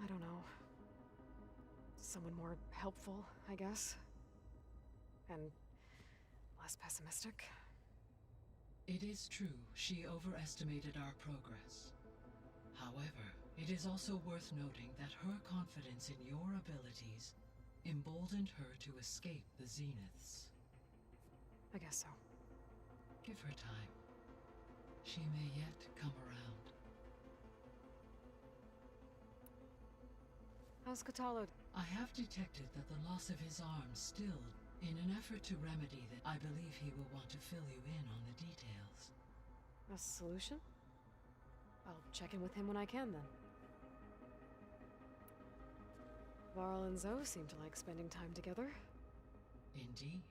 I don't know. Someone more helpful, I guess. And less pessimistic. It is true, she overestimated our progress. However, it is also worth noting that her confidence in your abilities emboldened her to escape the Zeniths. I guess so. Give her time. She may yet come around. How's Kotallo? I have detected that the loss of his arm stilled. In an effort to remedy that, I believe he will want to fill you in on the details. A solution? I'll check in with him when I can, then. Varl and Zoe seem to like spending time together. Indeed.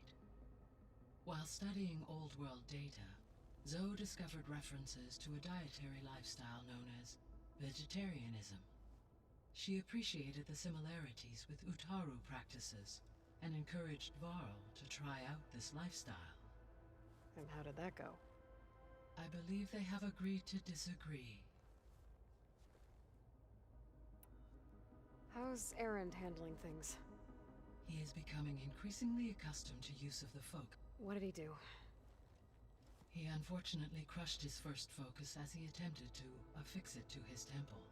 While studying Old World data, Zoe discovered references to a dietary lifestyle known as vegetarianism. She appreciated the similarities with Utaru practices, and encouraged Varl to try out this lifestyle. And how did that go? I believe they have agreed to disagree. How's Erend handling things? He is becoming increasingly accustomed to use of the folk. What did he do? He unfortunately crushed his first focus as he attempted to affix it to his temple.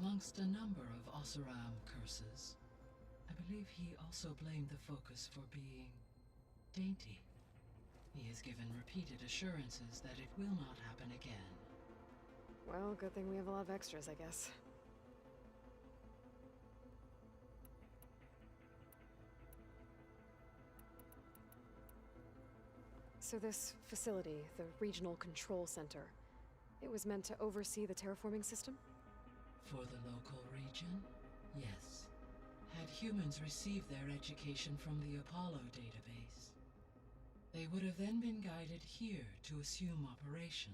Amongst a number of Oseram curses, I believe he also blamed the focus for being dainty. He has given repeated assurances that it will not happen again. Well, good thing we have a lot of extras, I guess. So this facility, the Regional Control Center, it was meant to oversee the terraforming system? For the local region, yes. Had humans received their education from the Apollo database, they would have then been guided here to assume operation.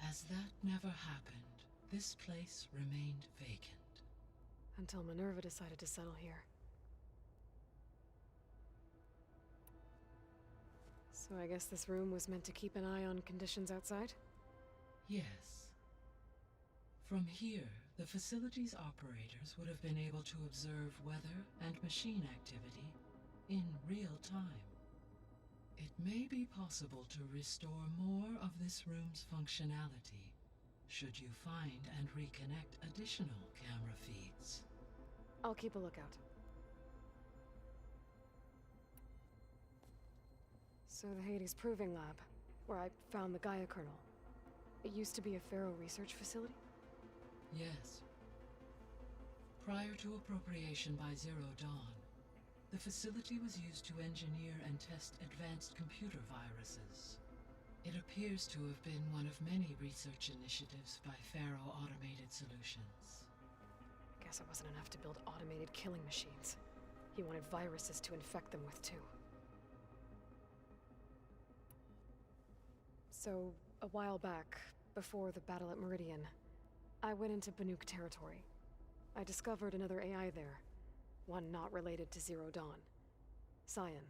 As that never happened, this place remained vacant. Until Minerva decided to settle here. So I guess this room was meant to keep an eye on conditions outside? Yes. From here, the facility's operators would have been able to observe weather and machine activity in real time. It may be possible to restore more of this room's functionality should you find and reconnect additional camera feeds. I'll keep a lookout. So the Hades Proving Lab, where I found the Gaia kernel. It used to be a Pharaoh research facility? Yes. Prior to appropriation by Zero Dawn, the facility was used to engineer and test advanced computer viruses. It appears to have been one of many research initiatives by Pharaoh Automated Solutions. Guess it wasn't enough to build automated killing machines. He wanted viruses to infect them with, too. So, a while back, before the battle at Meridian, I went into Banuk territory. I discovered another AI there, one not related to Zero Dawn. Cyan.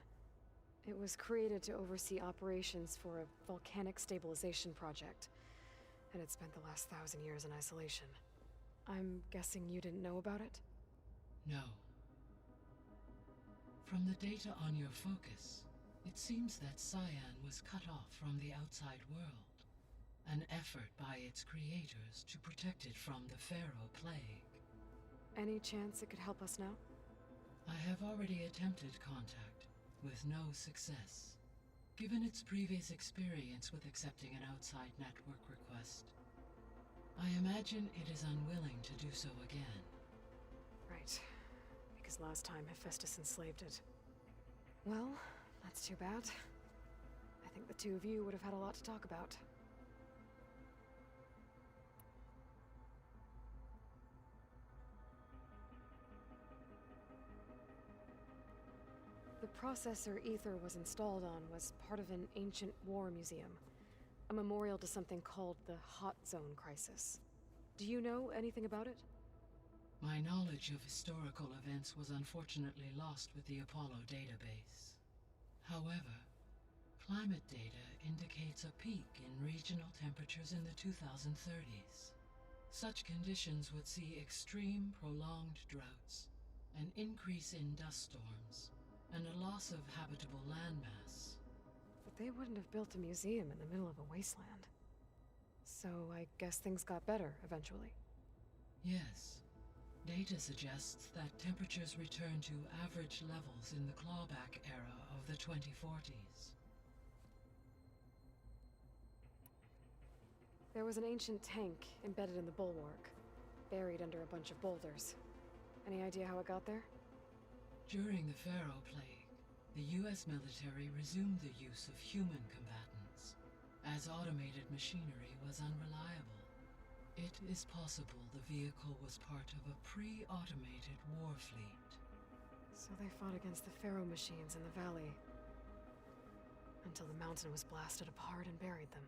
It was created to oversee operations for a volcanic stabilization project, and it spent the last 1,000 years in isolation. I'm guessing you didn't know about it? No. From the data on your focus, it seems that Cyan was cut off from the outside world, an effort by its creators to protect it from the Pharaoh plague. Any chance it could help us now? I have already attempted contact, with no success. Given its previous experience with accepting an outside network request, I imagine it is unwilling to do so again. Right. Because last time Hephaestus enslaved it. Well, that's too bad. I think the two of you would have had a lot to talk about. The processor Ether was installed on was part of an ancient war museum. A memorial to something called the Hot Zone Crisis. Do you know anything about it? My knowledge of historical events was unfortunately lost with the Apollo database. However, climate data indicates a peak in regional temperatures in the 2030s. Such conditions would see extreme, prolonged droughts, an increase in dust storms, and a loss of habitable landmass. But they wouldn't have built a museum in the middle of a wasteland. So I guess things got better eventually. Yes. Data suggests that temperatures return to average levels in the clawback era of the 2040s. There was an ancient tank embedded in the bulwark, buried under a bunch of boulders. Any idea how it got there? During the Pharaoh plague, the US military resumed the use of human combatants, as automated machinery was unreliable. It is possible the vehicle was part of a pre-automated war fleet. So they fought against the Pharaoh machines in the valley, until the mountain was blasted apart and buried them.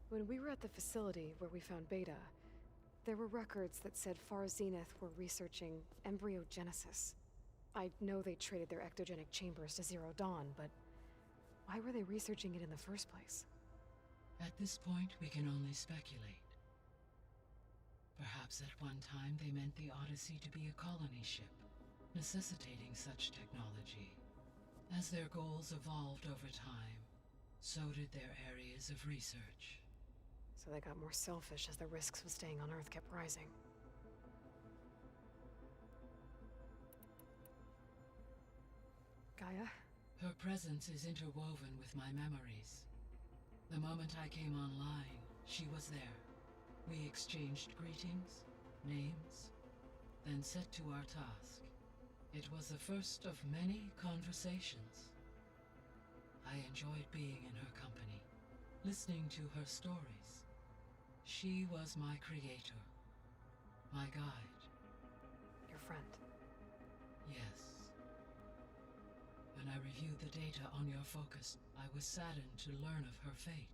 When we were at the facility where we found Beta, there were records that said Far Zenith were researching embryogenesis. I know they traded their ectogenic chambers to Zero Dawn, but why were they researching it in the first place? At this point, we can only speculate. Perhaps at one time they meant the Odyssey to be a colony ship, necessitating such technology. As their goals evolved over time, so did their areas of research. So they got more selfish as the risks of staying on Earth kept rising. Gaia? Her presence is interwoven with my memories. The moment I came online, she was there. We exchanged greetings, names, then set to our task. It was the first of many conversations. I enjoyed being in her company, listening to her stories. She was my creator, my guide. Your friend? Yes. When I reviewed the data on your focus, I was saddened to learn of her fate,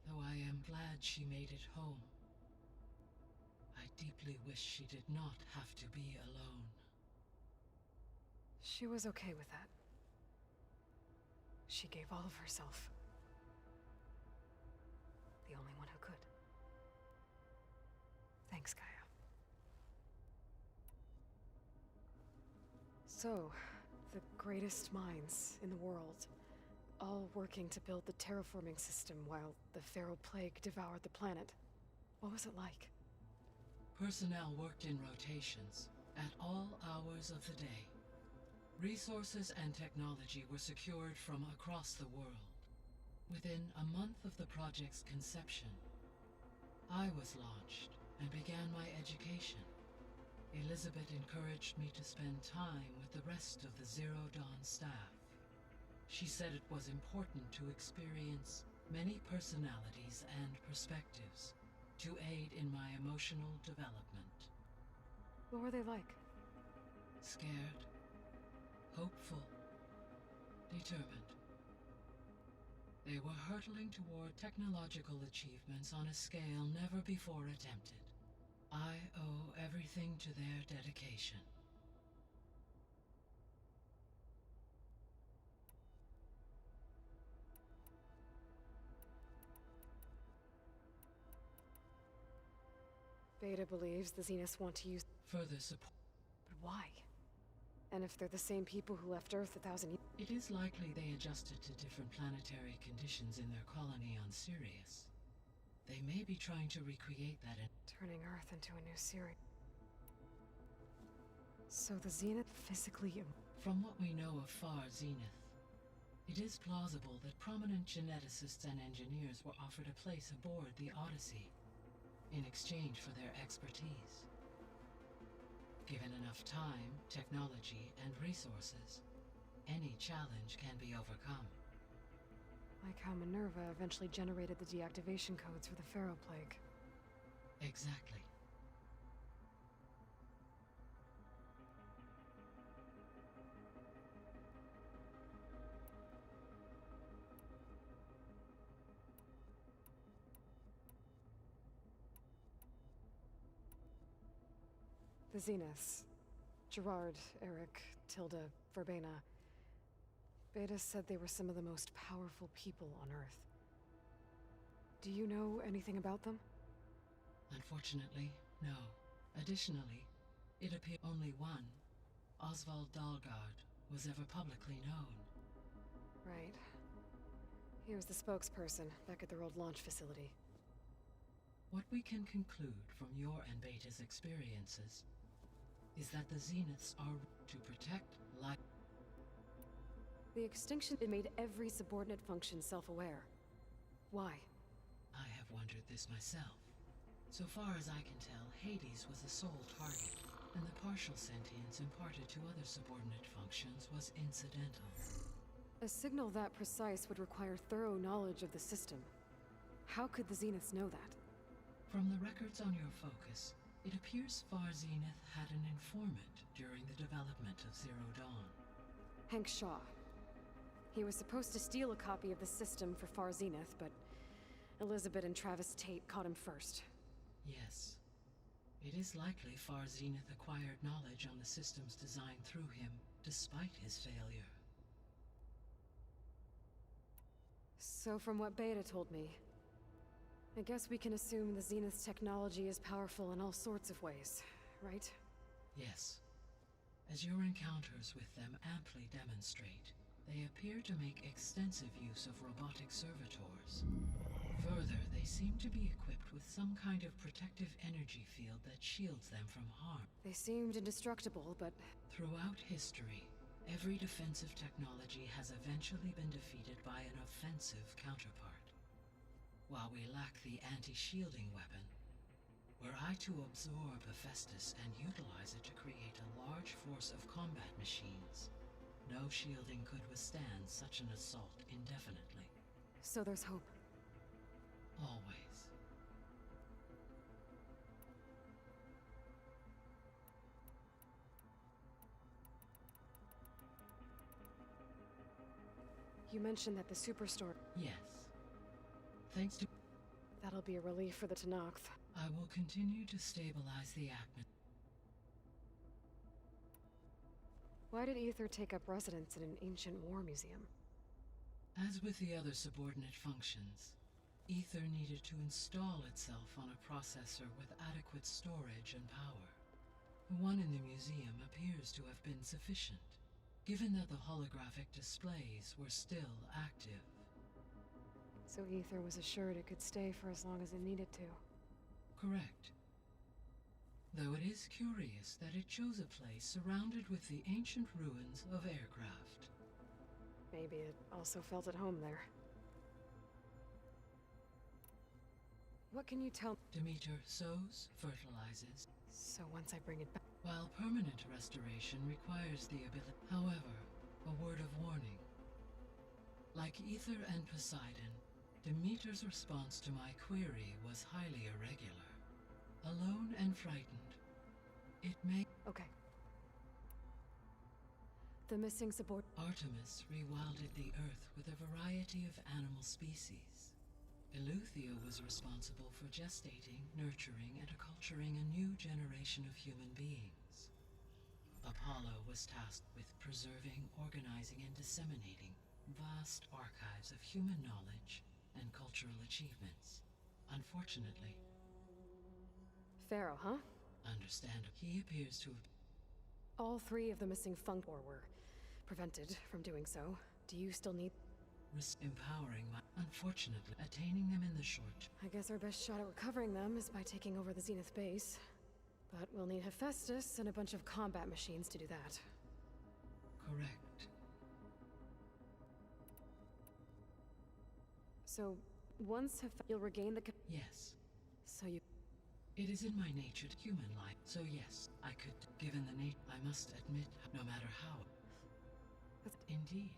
though I am glad she made it home. I deeply wish she did not have to be alone. She was okay with that. She gave all of herself. The only one who could. Thanks, Gaia. So, the greatest minds in the world, all working to build the terraforming system while the Pharaoh Plague devoured the planet. What was it like? Personnel worked in rotations, at all hours of the day. Resources and technology were secured from across the world. Within a month of the project's conception, I was launched and began my education. Elizabeth encouraged me to spend time with the rest of the Zero Dawn staff. She said it was important to experience many personalities and perspectives to aid in my emotional development. What were they like? Scared, hopeful, determined. They were hurtling toward technological achievements on a scale never before attempted. I owe everything to their dedication. Beta believes the Zeniths want to use further support. But why? And if they're the same people who left Earth 1,000 years... It is likely they adjusted to different planetary conditions in their colony on Sirius. They may be trying to recreate that in... Turning Earth into a new Sirius. So the Zenith physically... From what we know of Far Zenith, it is plausible that prominent geneticists and engineers were offered a place aboard the Odyssey in exchange for their expertise. Given enough time, technology, and resources, any challenge can be overcome. Like how Minerva eventually generated the deactivation codes for the Pharaoh Plague. Exactly. The Zeniths. Gerard, Eric, Tilda, Verbena. Beta said they were some of the most powerful people on Earth. Do you know anything about them? Unfortunately, no. Additionally, it appears only one, Oswald Dalgard, was ever publicly known. Right. He was the spokesperson back at their old launch facility. What we can conclude from your and Beta's experiences is that the Zeniths are to protect life. The extinction made every subordinate function self-aware. Why? I have wondered this myself. So far as I can tell, Hades was the sole target, and the partial sentience imparted to other subordinate functions was incidental. A signal that precise would require thorough knowledge of the system. How could the Zeniths know that? From the records on your focus, it appears Far Zenith had an informant during the development of Zero Dawn. Hank Shaw. He was supposed to steal a copy of the system for Far Zenith, but Elizabeth and Travis Tate caught him first. Yes. It is likely Far Zenith acquired knowledge on the system's design through him, despite his failure. So from what Beta told me, I guess we can assume the Zenith's technology is powerful in all sorts of ways, right? Yes. As your encounters with them amply demonstrate, they appear to make extensive use of robotic servitors. Further, they seem to be equipped with some kind of protective energy field that shields them from harm. They seemed indestructible, but... Throughout history, every defensive technology has eventually been defeated by an offensive counterpart. While we lack the anti-shielding weapon, were I to absorb Hephaestus and utilize it to create a large force of combat machines, no shielding could withstand such an assault indefinitely. So there's hope. Always. You mentioned that the Superstore... Yes. Thanks to... That'll be a relief for the Tenakth. I will continue to stabilize the atmosphere. Why did Aether take up residence in an ancient war museum? As with the other subordinate functions, Aether needed to install itself on a processor with adequate storage and power. The one in the museum appears to have been sufficient, given that the holographic displays were still active. So Aether was assured it could stay for as long as it needed to. Correct. Though it is curious that it chose a place surrounded with the ancient ruins of aircraft. Maybe it also felt at home there. What can you tell? Demeter sows, fertilizes. So once I bring it back... While permanent restoration requires the ability... However, a word of warning. Like Aether and Poseidon, Demeter's response to my query was highly irregular. Alone and frightened, it may... Okay. The missing support... Artemis rewilded the Earth with a variety of animal species. Eleuthia was responsible for gestating, nurturing, and acculturating a new generation of human beings. Apollo was tasked with preserving, organizing, and disseminating vast archives of human knowledge and cultural achievements. Unfortunately... Pharaoh, huh? Understandable. He appears to have... All three of the missing Funkor were prevented from doing so. Do you still need... Empowering my... Unfortunately, attaining them in the short... I guess our best shot at recovering them is by taking over the Zenith base. But we'll need Hephaestus and a bunch of combat machines to do that. Correct. So, once you'll regain the... Yes. So you... It is in my nature to human life, so yes, I could, given the nature, I must admit, no matter how. Indeed.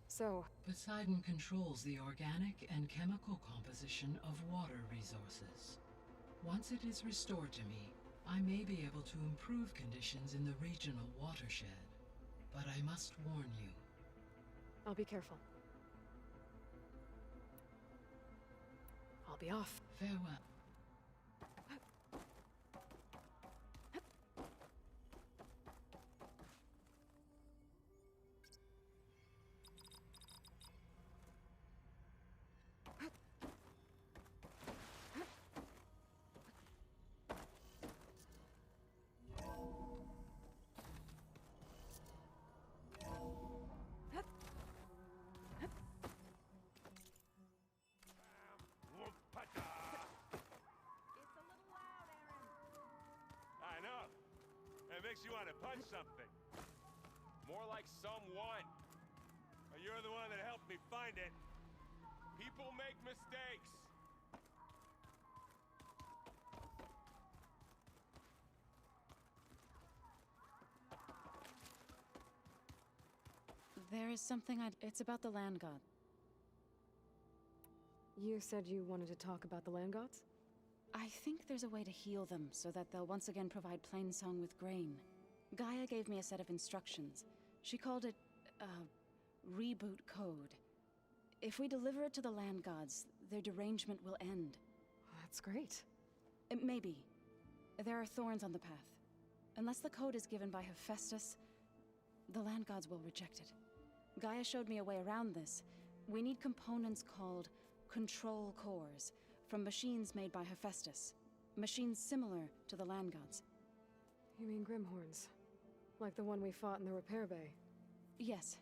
So... Poseidon controls the organic and chemical composition of water resources. Once it is restored to me, I may be able to improve conditions in the regional watershed. But I must warn you. I'll be careful. I'll be off. Farewell. Makes you want to punch something. More like someone. You're the one that helped me find it. People make mistakes. There is something It's about the land god. You said you wanted to talk about the land gods? I think there's a way to heal them so that they'll once again provide Plainsong with grain. Gaia gave me a set of instructions. She called it, reboot code. If we deliver it to the land gods, their derangement will end. That's great. Maybe. There are thorns on the path. Unless the code is given by Hephaestus, the land gods will reject it. Gaia showed me a way around this. We need components called control cores, from machines made by Hephaestus. Machines similar to the land gods. You mean Grimhorns? Like the one we fought in the repair bay? Yes.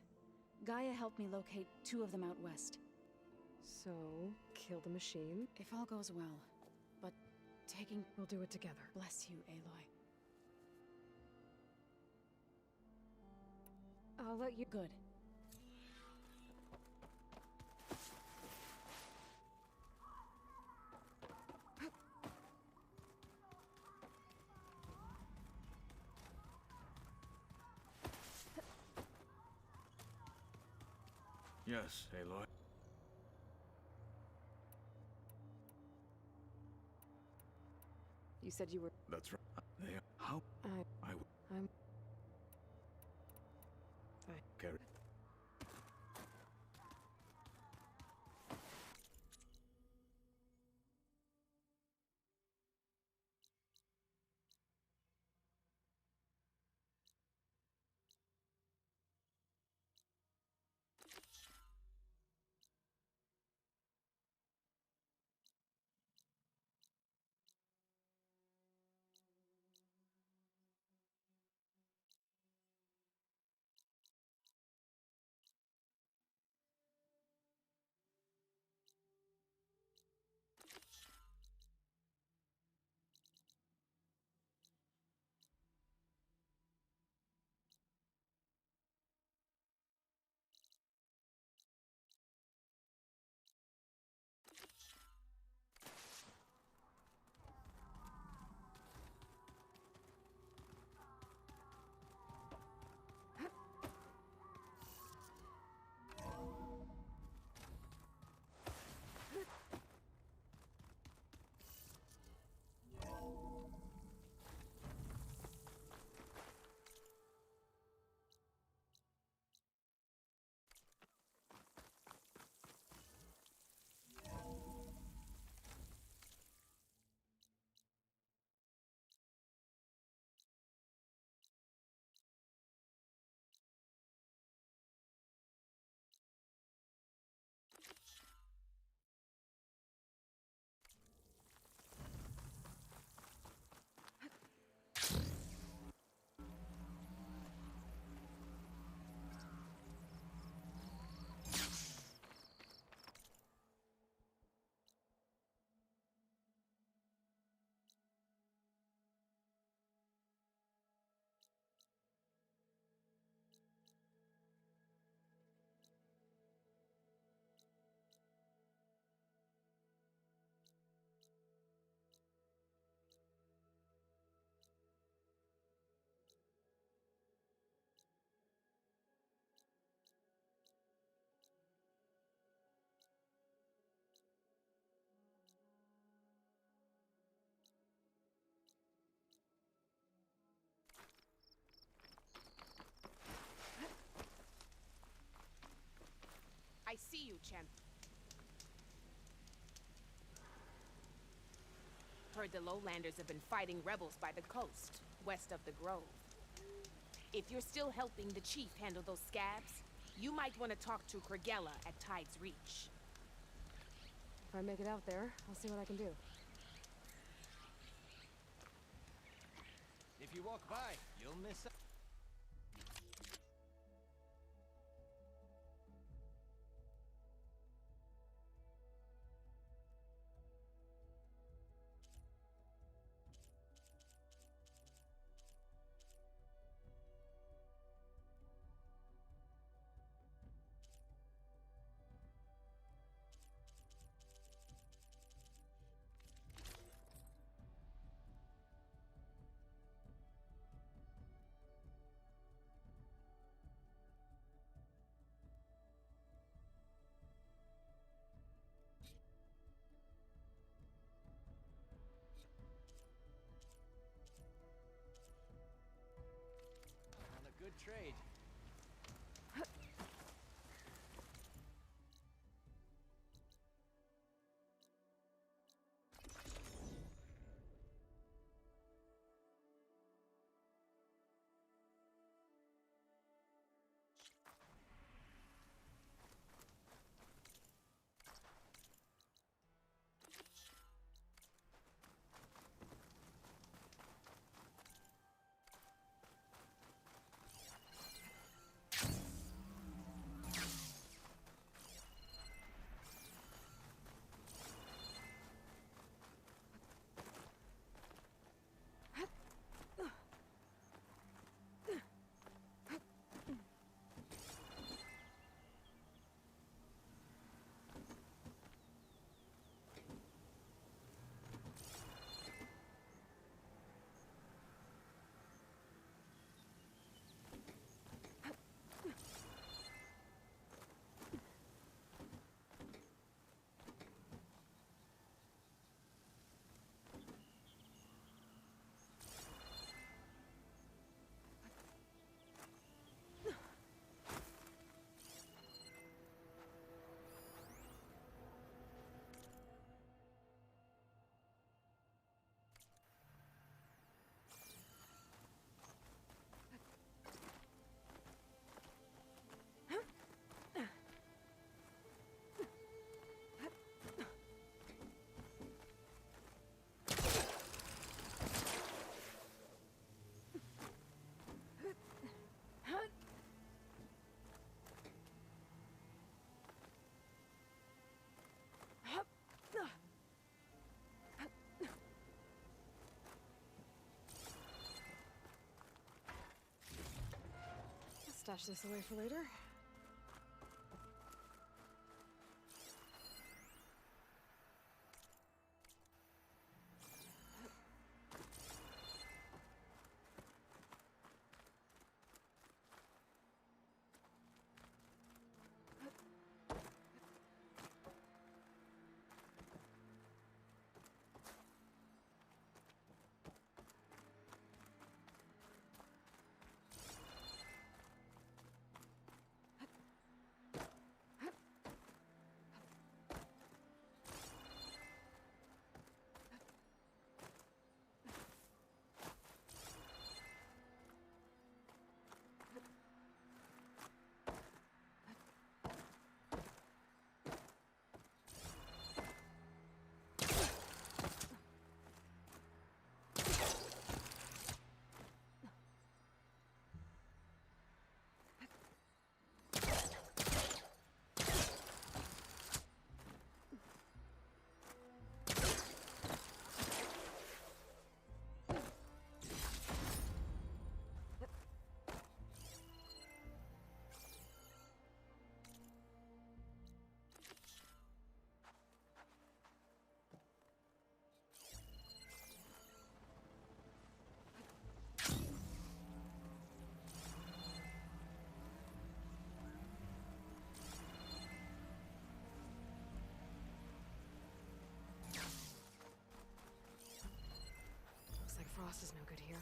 Gaia helped me locate 2 of them out west. So, kill the machine? If all goes well. But taking... We'll do it together. Bless you, Aloy. I'll let you... Good. Yes, Aloy. You said you were... That's right. They are... How? I'm... Carry. you, champ. Heard the Lowlanders have been fighting rebels by the coast, west of the Grove. If you're still helping the chief handle those scabs, you might want to talk to Kragella at Tide's Reach. If I make it out there, I'll see what I can do. If you walk by, you'll miss out. On a good trade. Stash this away for later. Frost is no good here.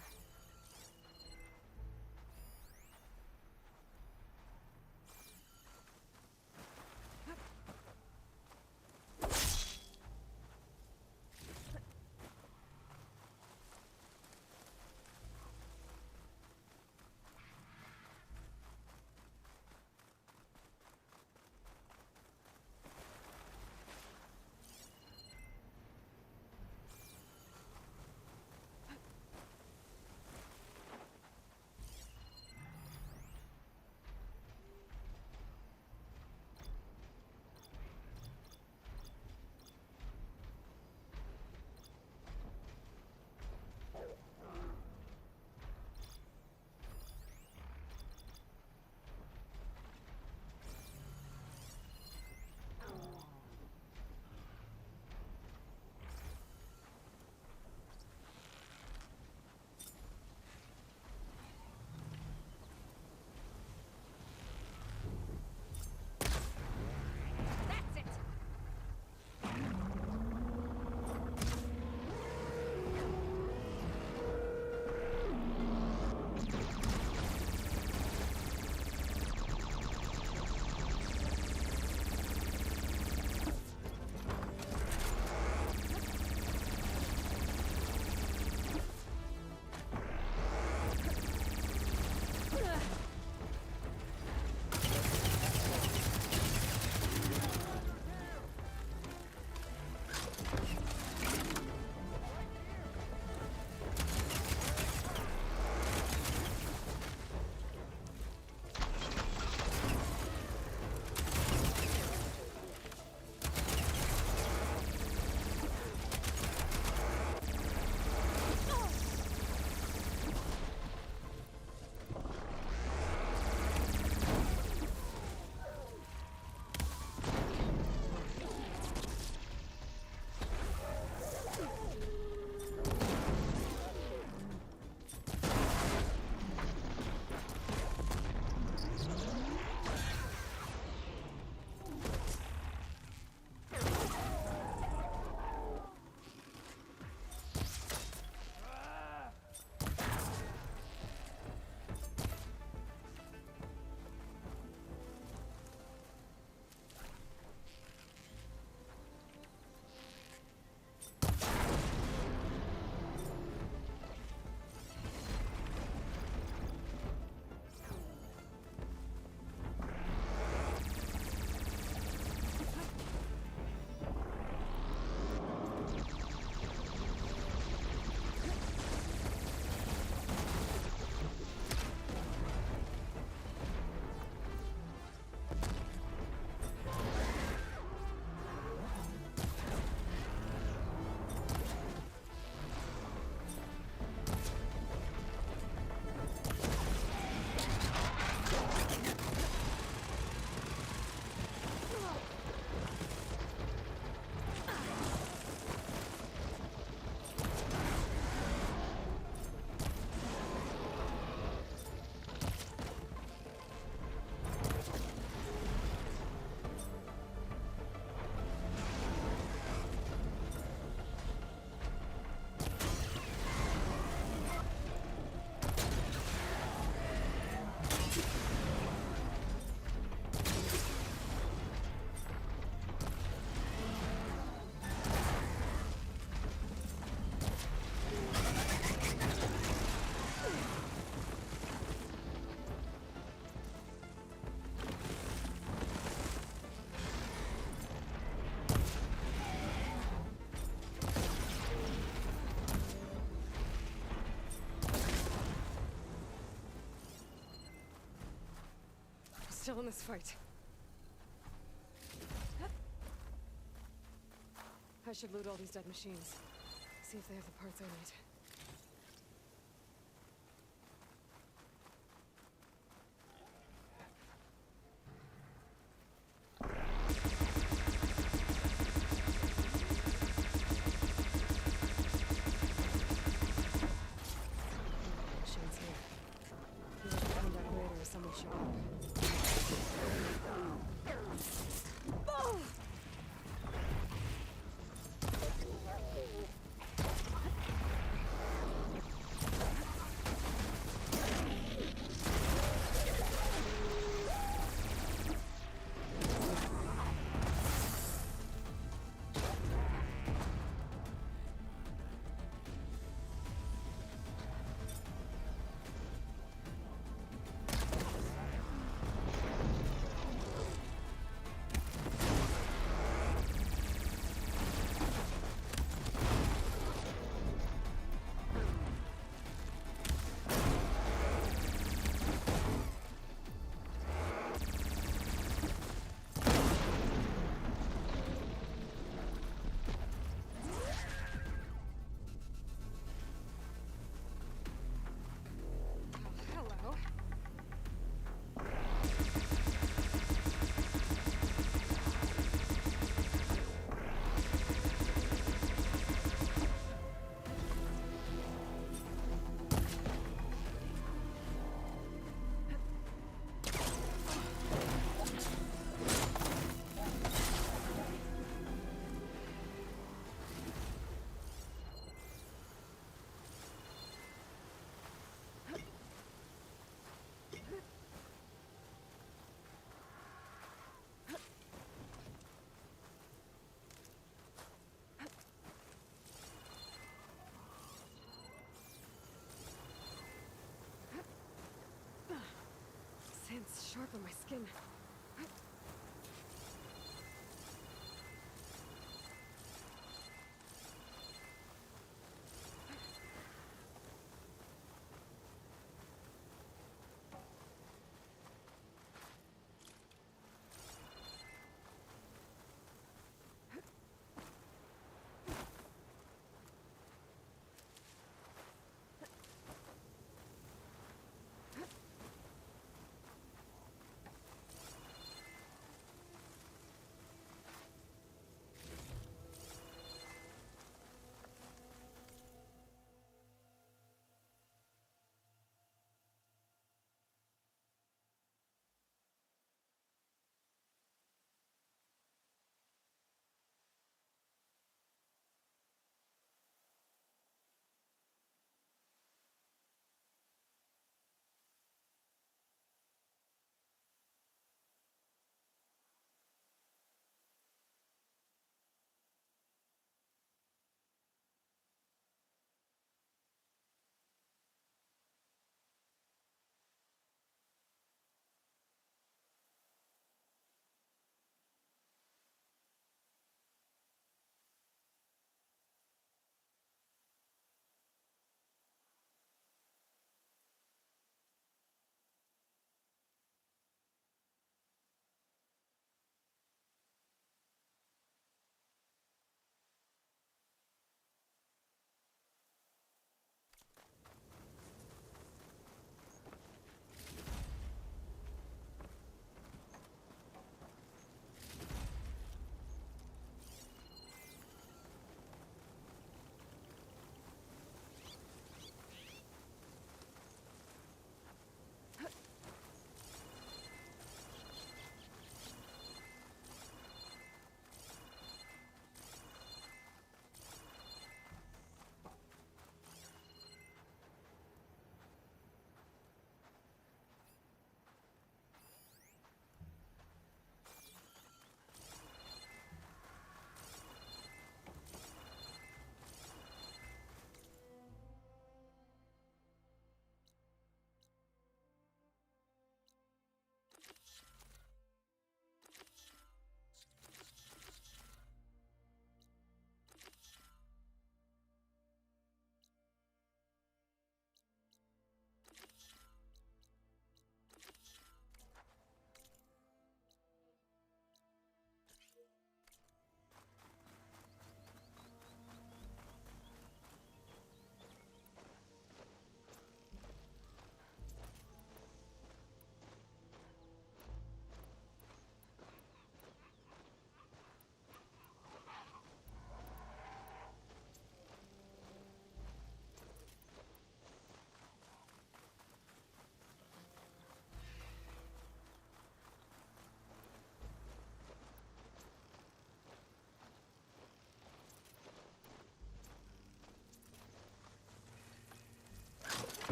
still in this fight. I should loot all these dead machines. See if they have the parts I need. Machines here. Feel like the combat radar is somewhere showing up. Oh! Hello. Sand's sharp on my skin.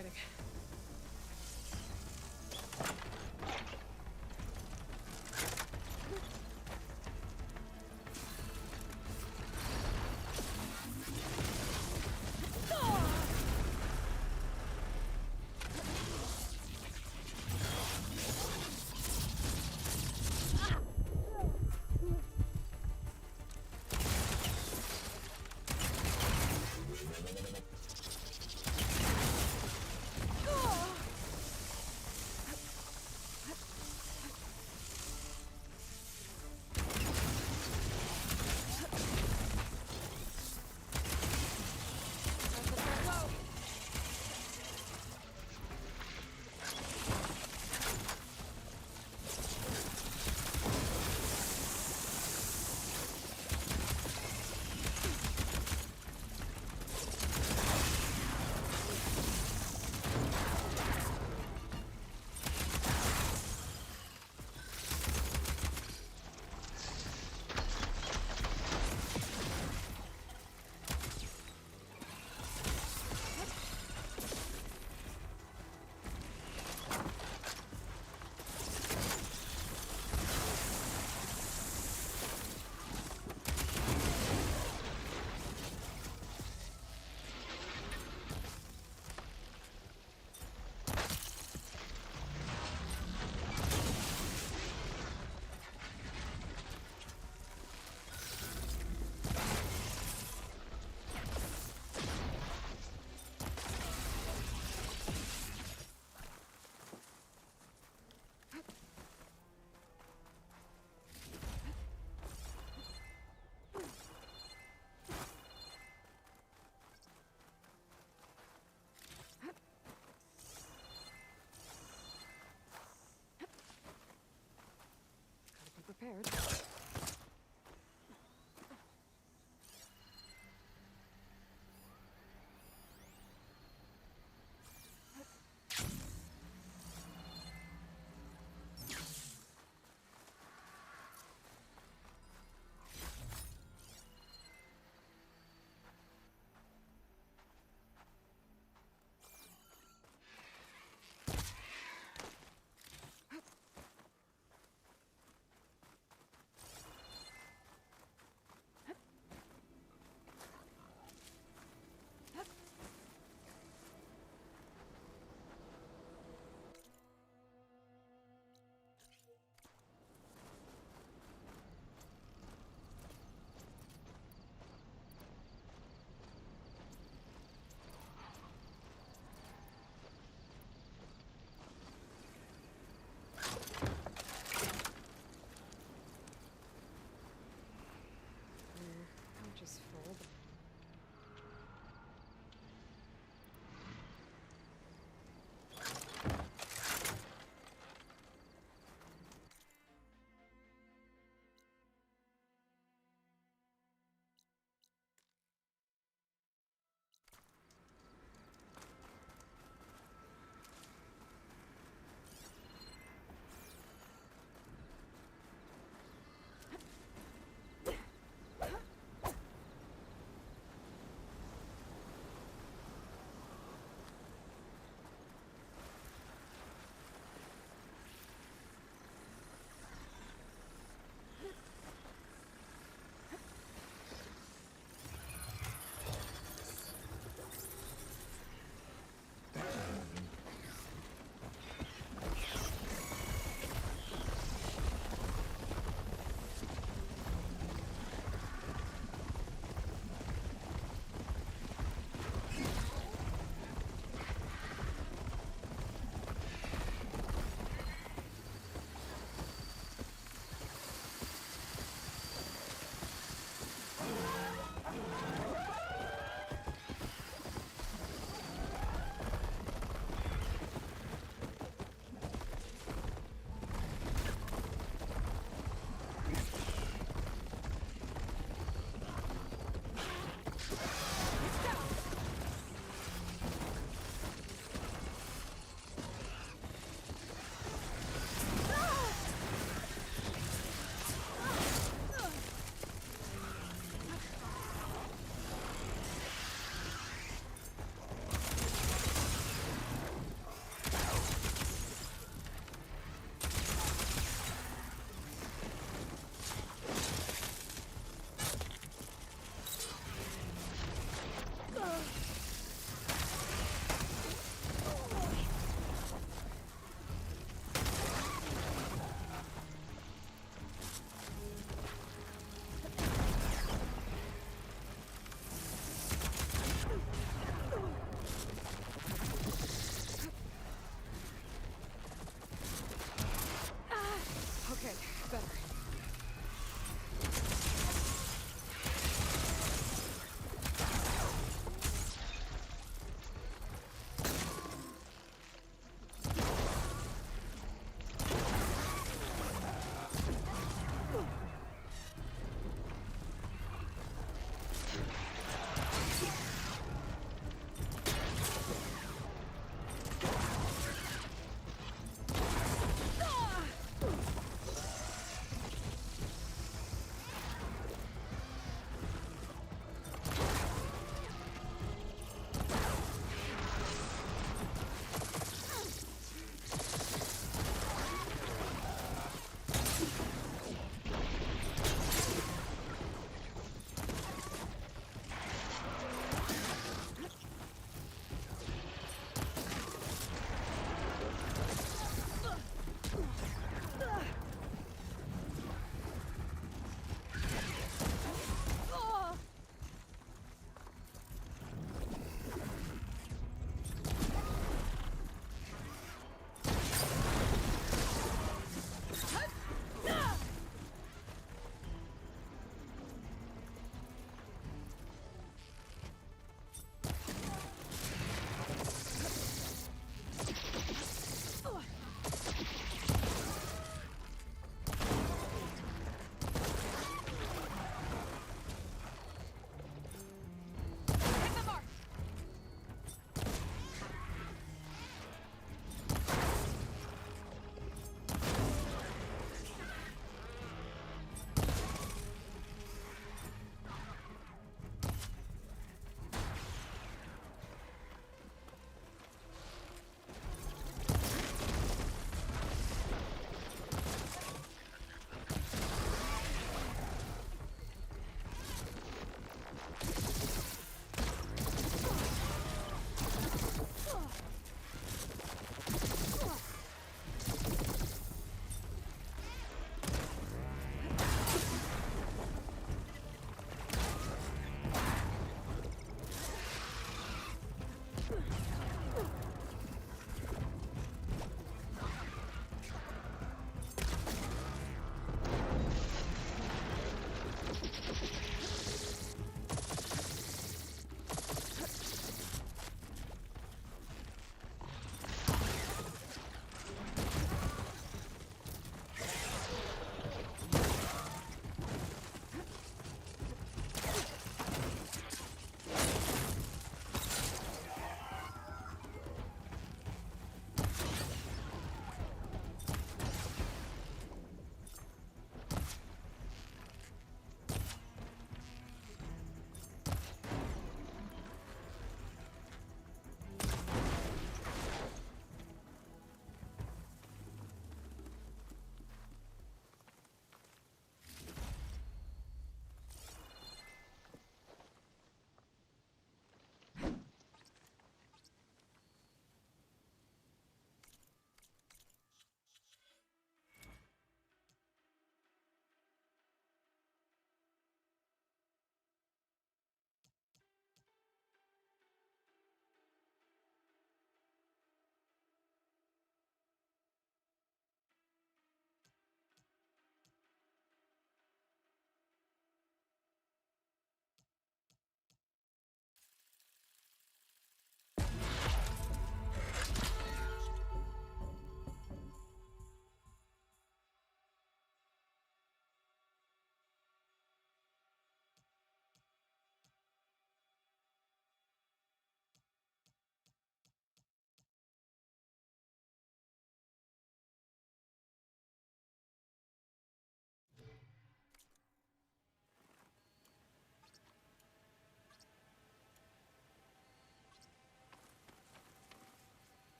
fighting. Prepared.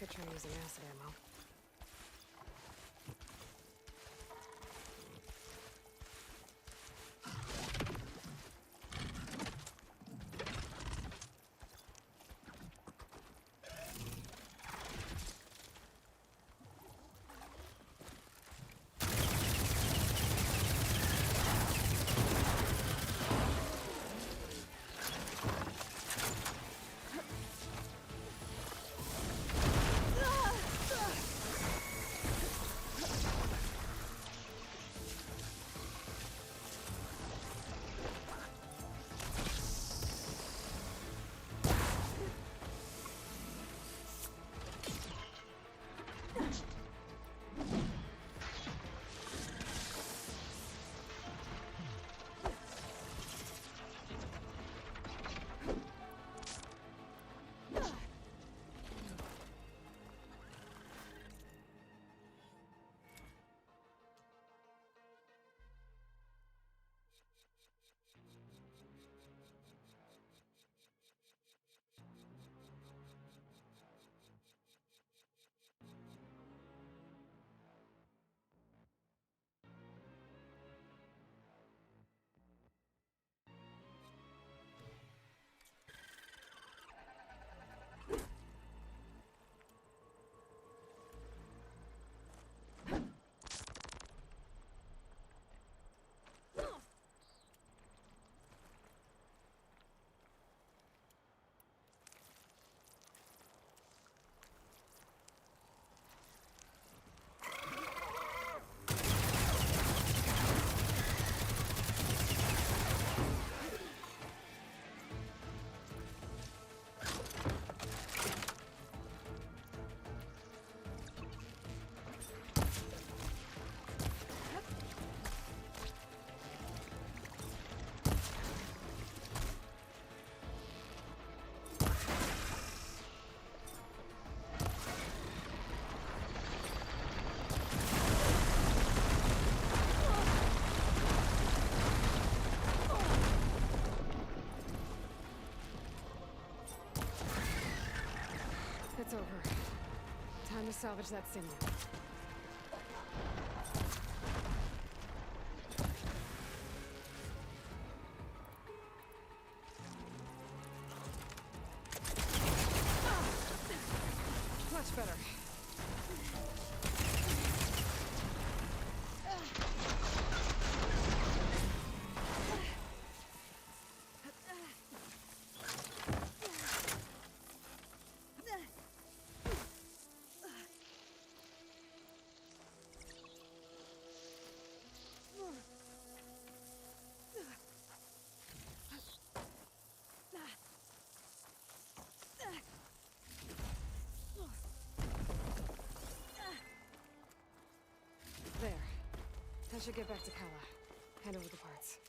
could try using acid ammo. It's over. Time to salvage that signal. Much better. There. I should get back to Kala. Hand over the parts.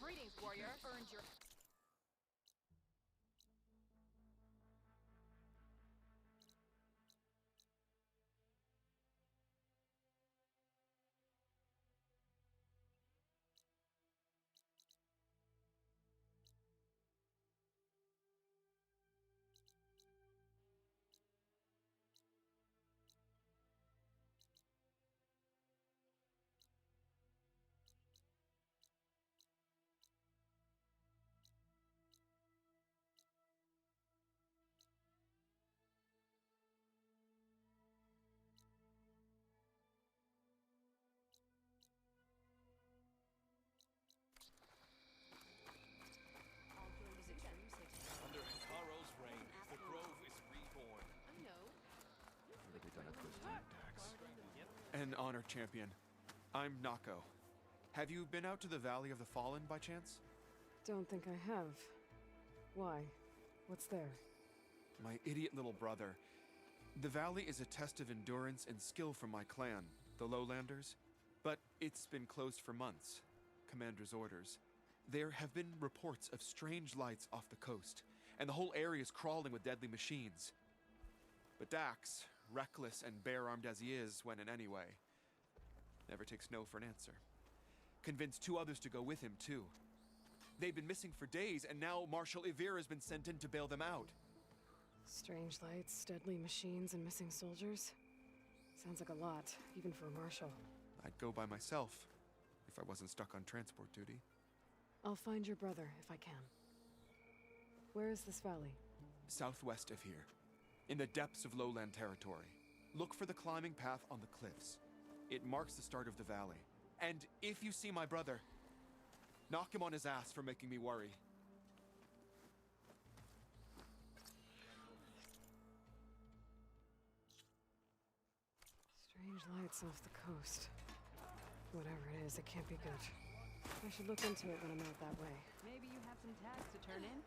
Greetings, warrior. Earned your... honor, champion. I'm Nako. Have you been out to the Valley of the Fallen by chance? Don't think I have. Why? What's there? My idiot little brother. The valley is a test of endurance and skill from my clan, the Lowlanders. But it's been closed for months. Commander's orders. There have been reports of strange lights off the coast, and the whole area is crawling with deadly machines. But Dax, reckless and bare-armed as he is when in any way, never takes no for an answer. Convinced 2 others to go with him, too. They've been missing for days, and now Marshal Ivir has been sent in to bail them out. Strange lights, deadly machines, and missing soldiers? Sounds like a lot, even for a marshal. I'd go by myself, if I wasn't stuck on transport duty. I'll find your brother, if I can. Where is this valley? Southwest of here, in the depths of lowland territory. Look for the climbing path on the cliffs. It marks the start of the valley. And if you see my brother, knock him on his ass for making me worry. Strange lights off the coast. Whatever it is, it can't be good. I should look into it when I'm out that way. Maybe you have some tags to turn in?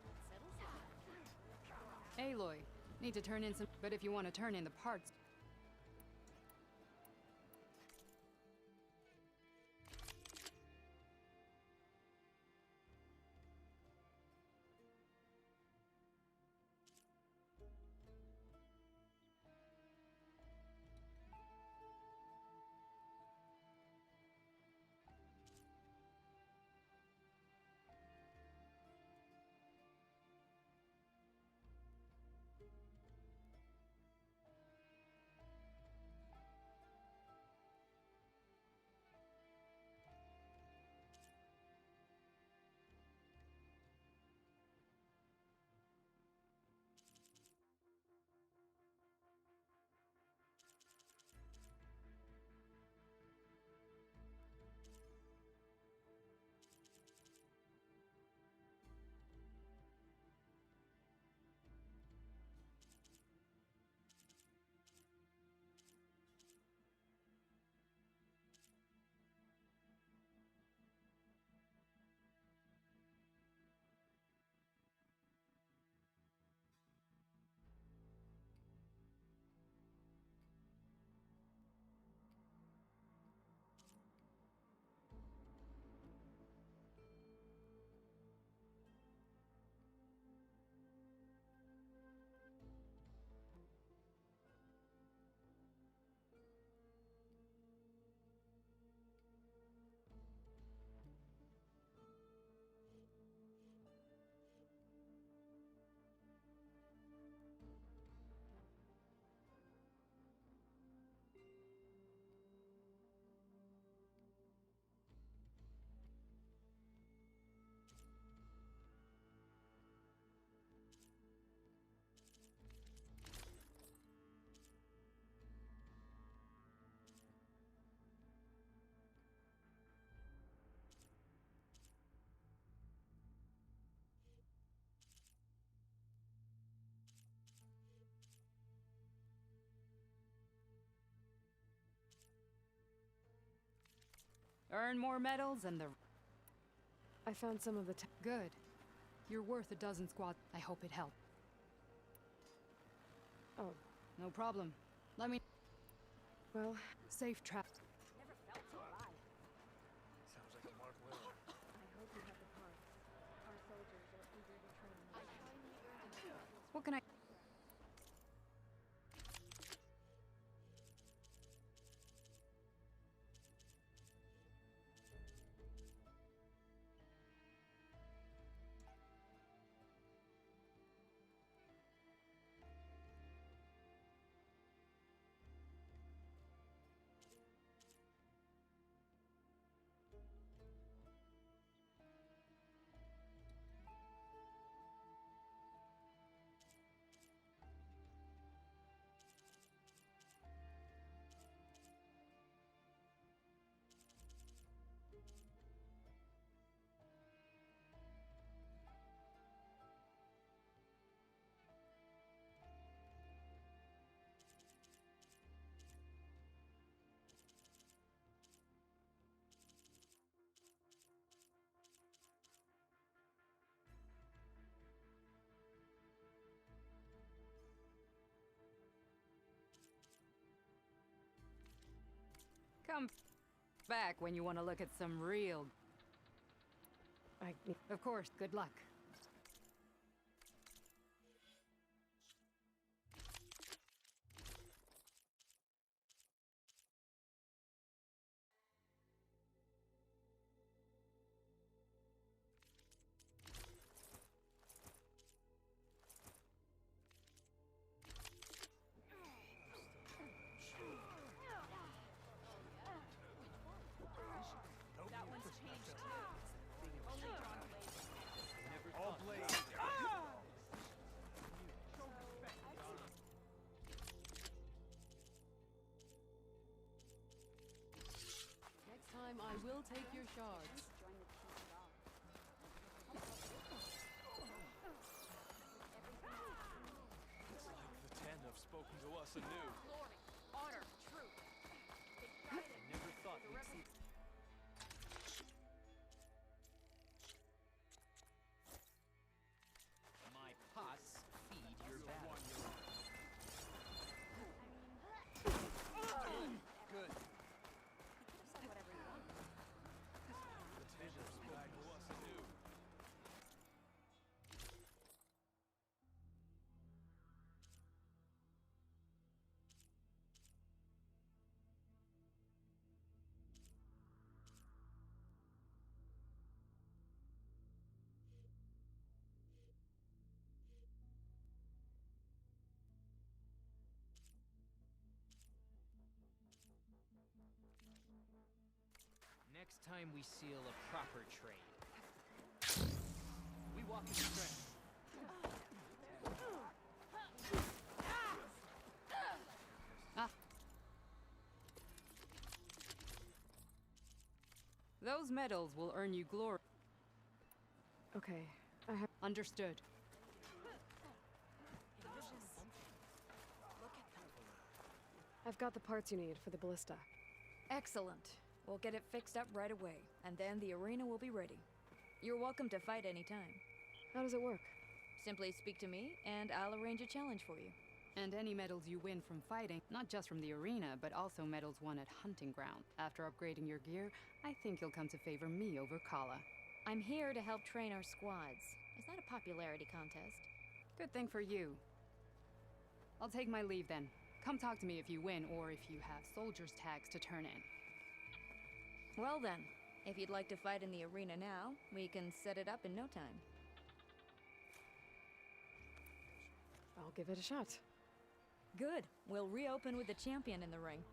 Aloy, need to turn in some, but if you want to turn in the parts... Earn more medals and the... I found some of the... Good. You're worth a dozen squads. I hope it helped. Oh. No problem. Let me... Well, safe trap. Never felt so alive. Sounds like Mark will. I hope you have the parts. Our soldiers are eager to train. What can I... Come back when you want to look at some real... Of course, good luck. That one's changed too. Only drawn blades. All blades. Next time I will take your shards. It's like the Ten have spoken to us anew. Glory, honor, truth. I never thought we'd see... My pots feed your battle. Good. Say whatever you want. The Ten have spoken to us anew. Next time we seal a proper trade. We walk in strength. Ah. Those medals will earn you glory. Okay, I have... Understood. I've got the parts you need for the ballista. Excellent. We'll get it fixed up right away, and then the arena will be ready. You're welcome to fight anytime. How does it work? Simply speak to me, and I'll arrange a challenge for you. And any medals you win from fighting, not just from the arena, but also medals won at hunting ground. After upgrading your gear, I think you'll come to favor me over Kala. I'm here to help train our squads. Is that a popularity contest? Good thing for you. I'll take my leave then. Come talk to me if you win, or if you have soldiers' tags to turn in. Well then, if you'd like to fight in the arena now, we can set it up in no time. I'll give it a shot. Good. We'll reopen with the champion in the ring.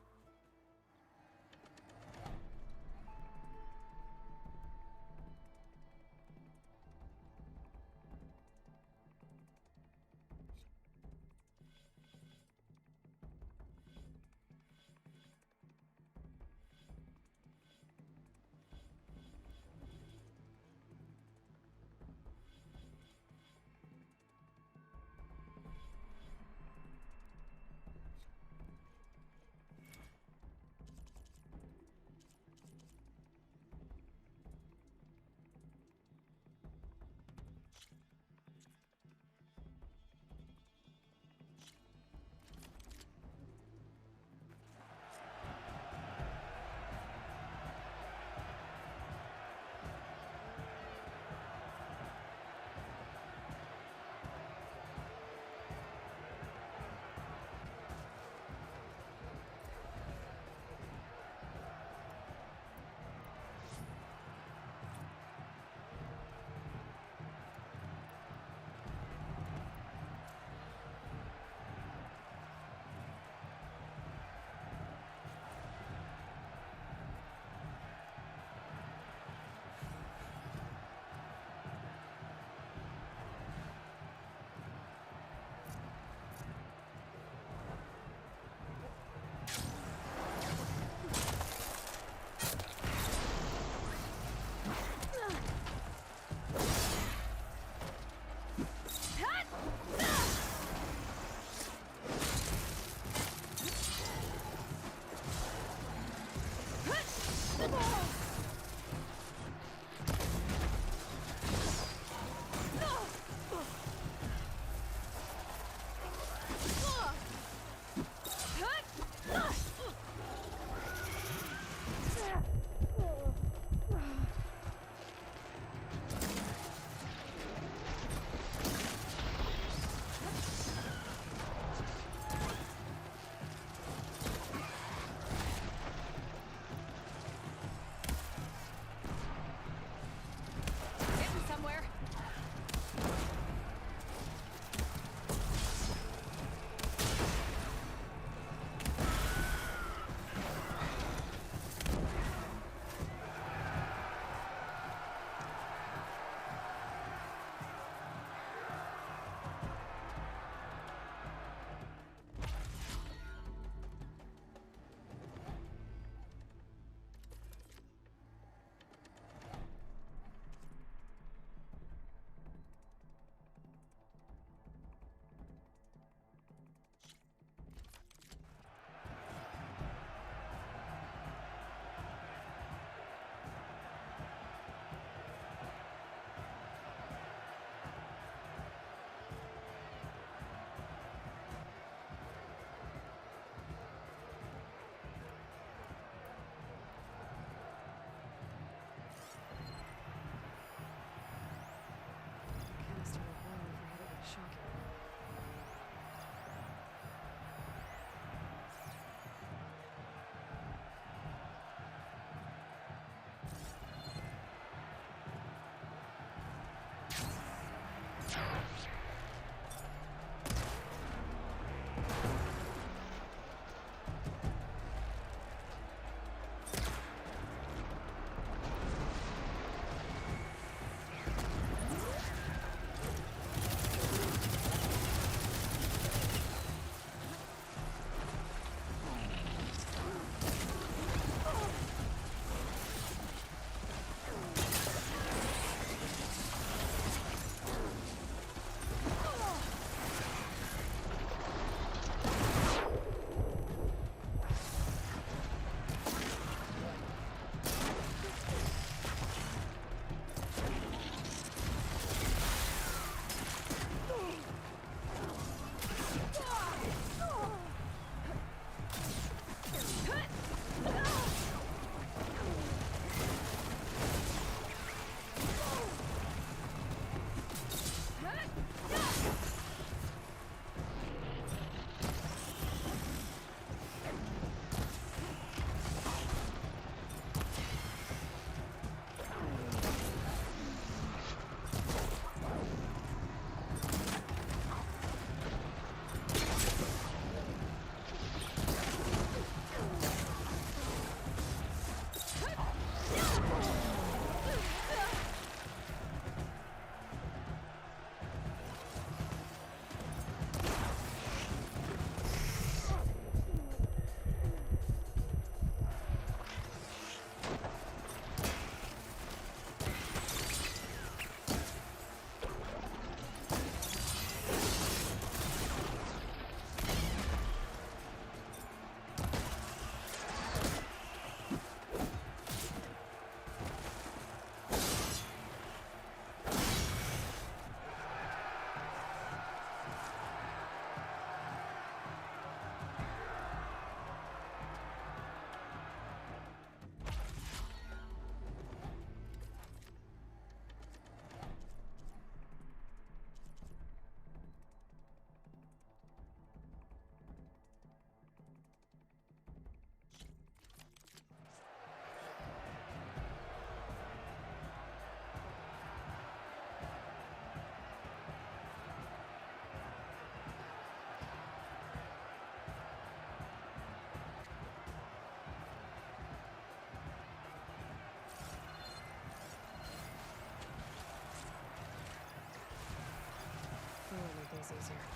this easier.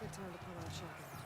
Good time to pull out shotgun.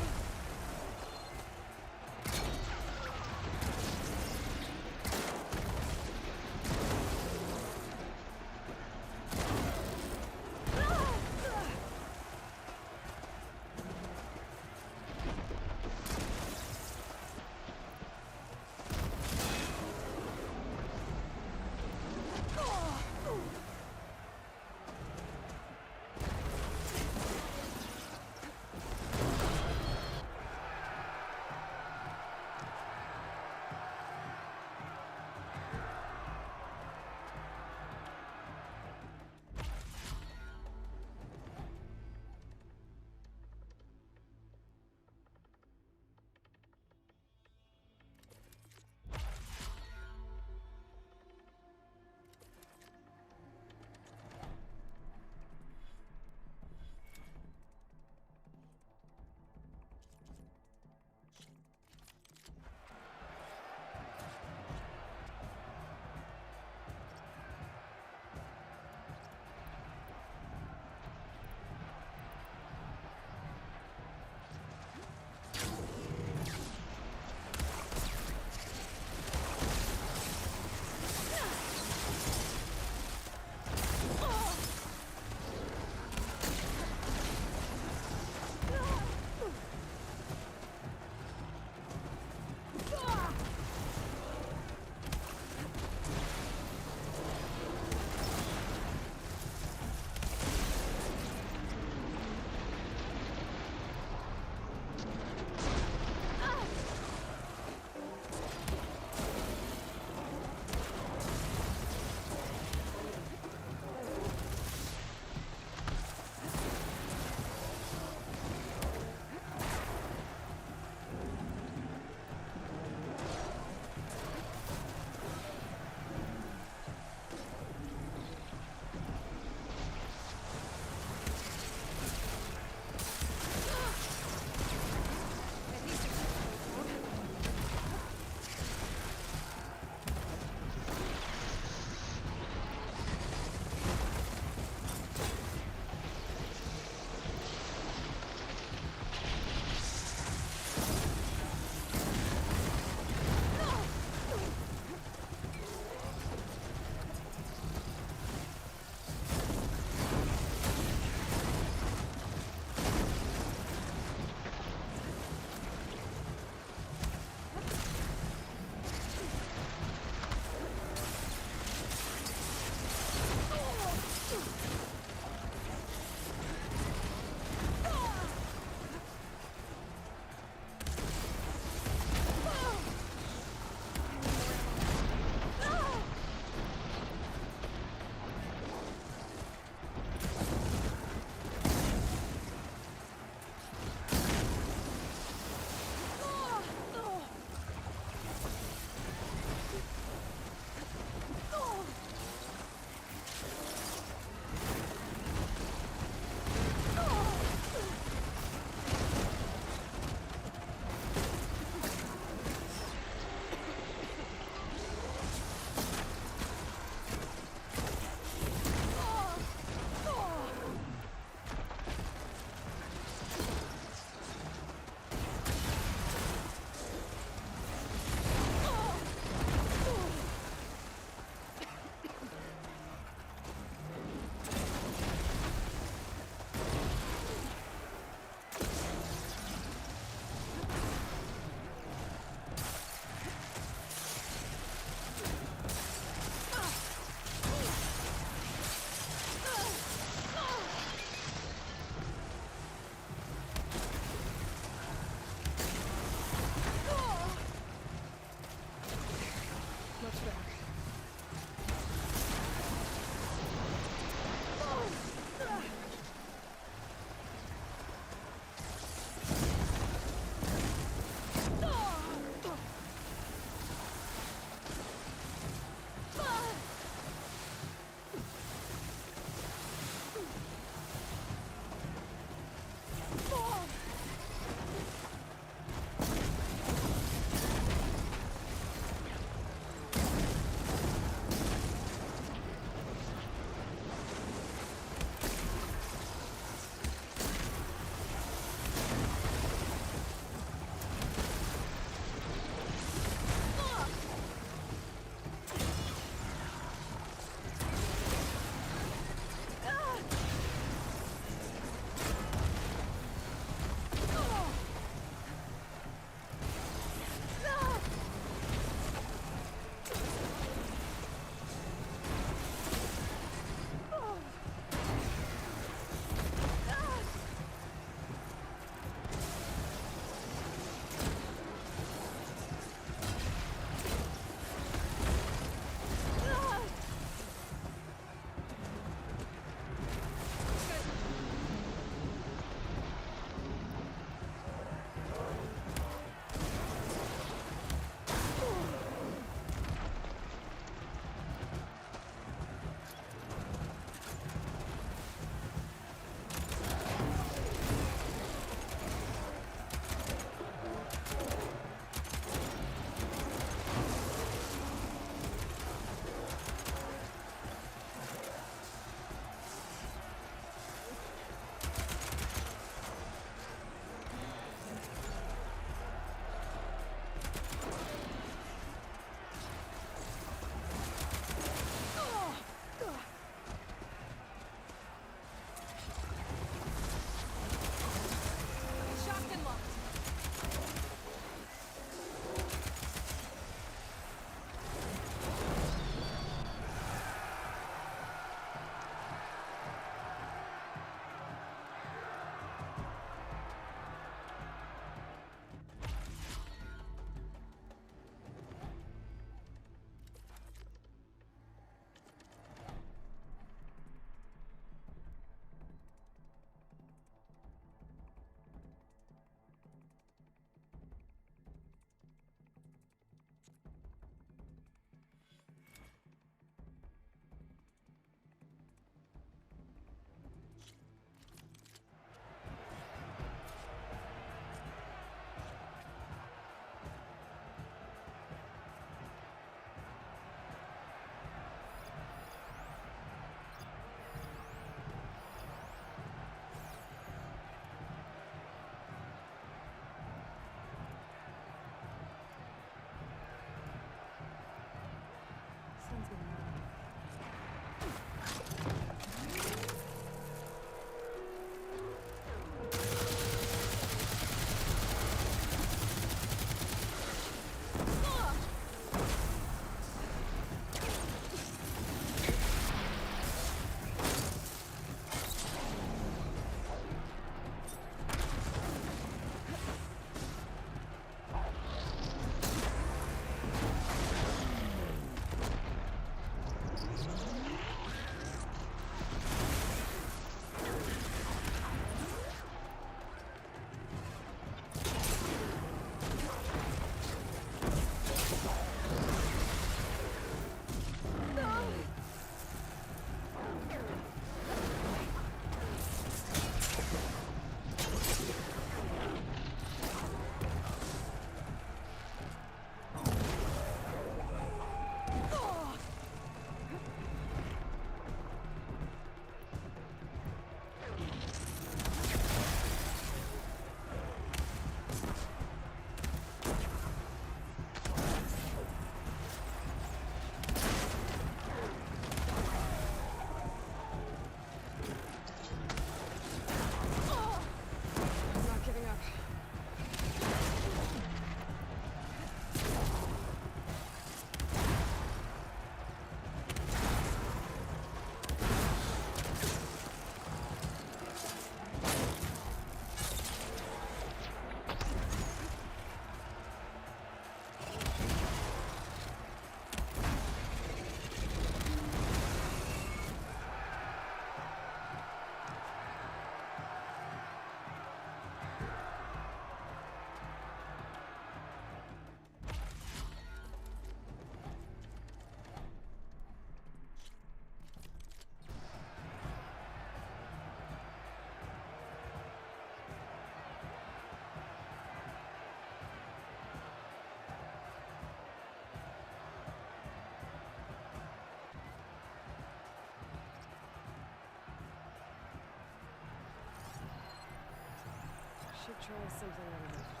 Try something a little bit.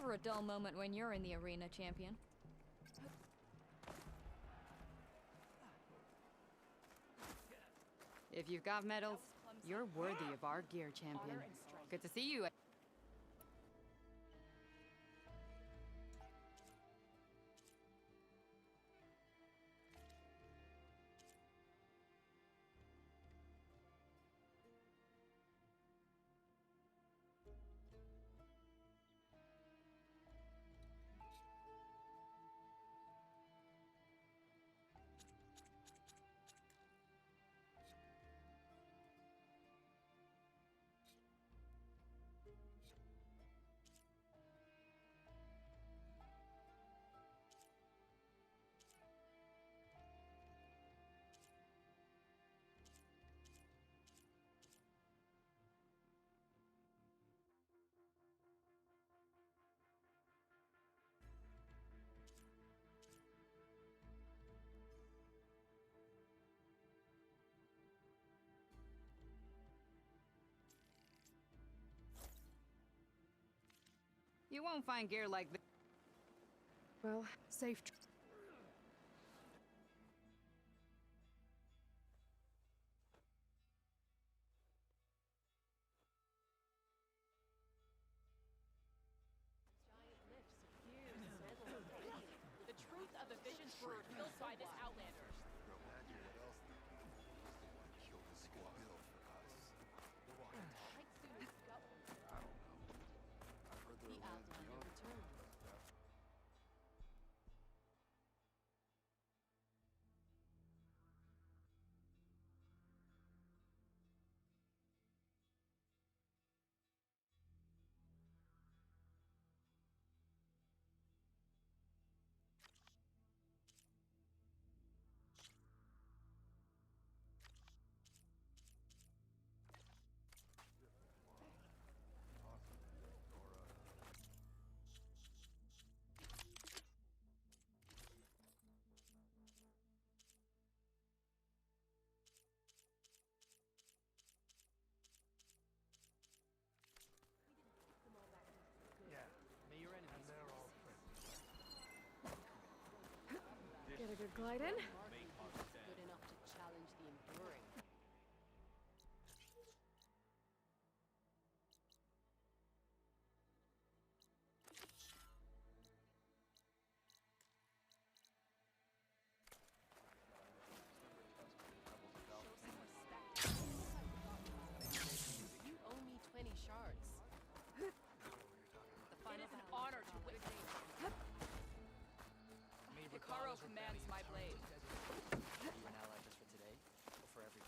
never a dull moment when you're in the arena, champion. If you've got medals, you're worthy of our gear, champion. Good to see you. You won't find gear like this. Well, safe. The truth of the visions were revealed by this Outlander. Get a good glide in. Good enough to challenge the enduring. You owe me 20 shards. It is an honor to witness. Hikaru commands my blade. Are you an ally just for today, or for everything?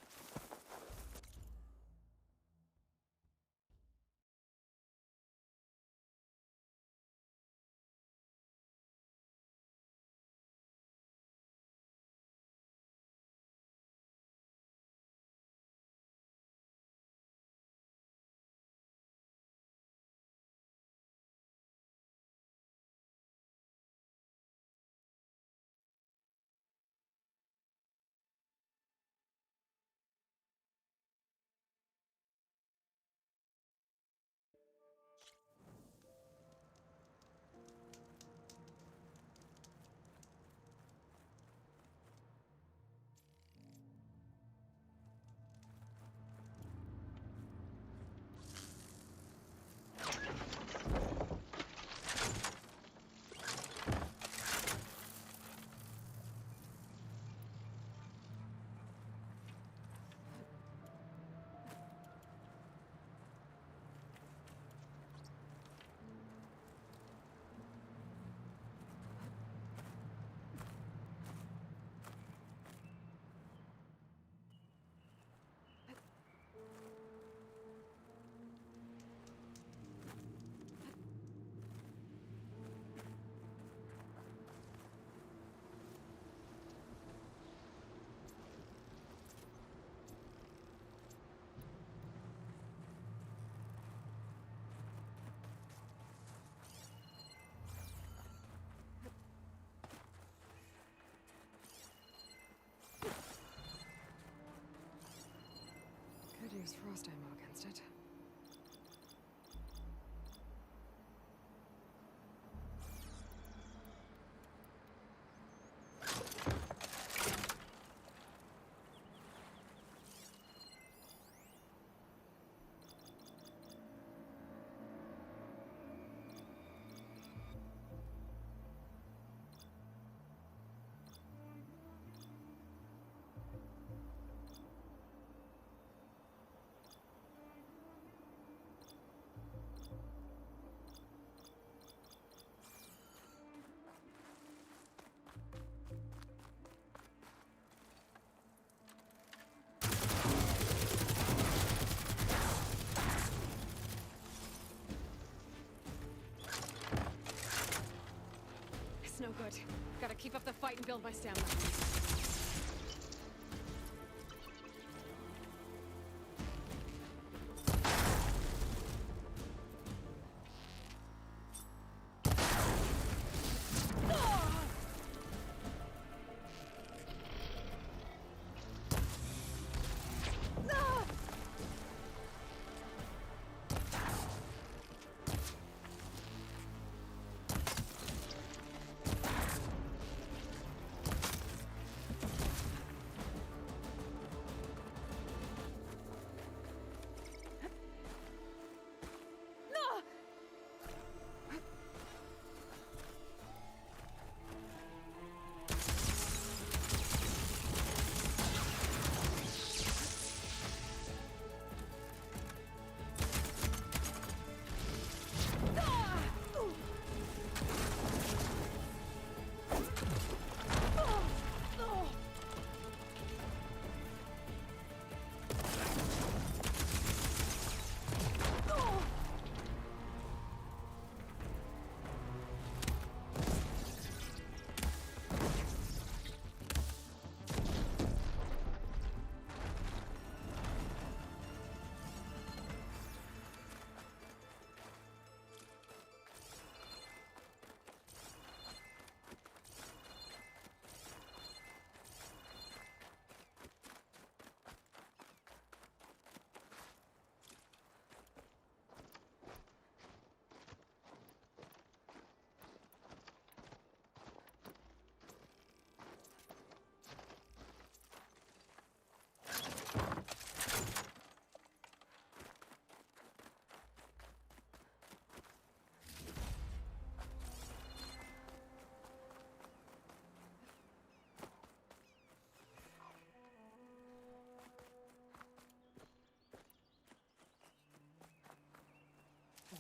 Could use frost ammo against it. keep up the fight and build my stamina.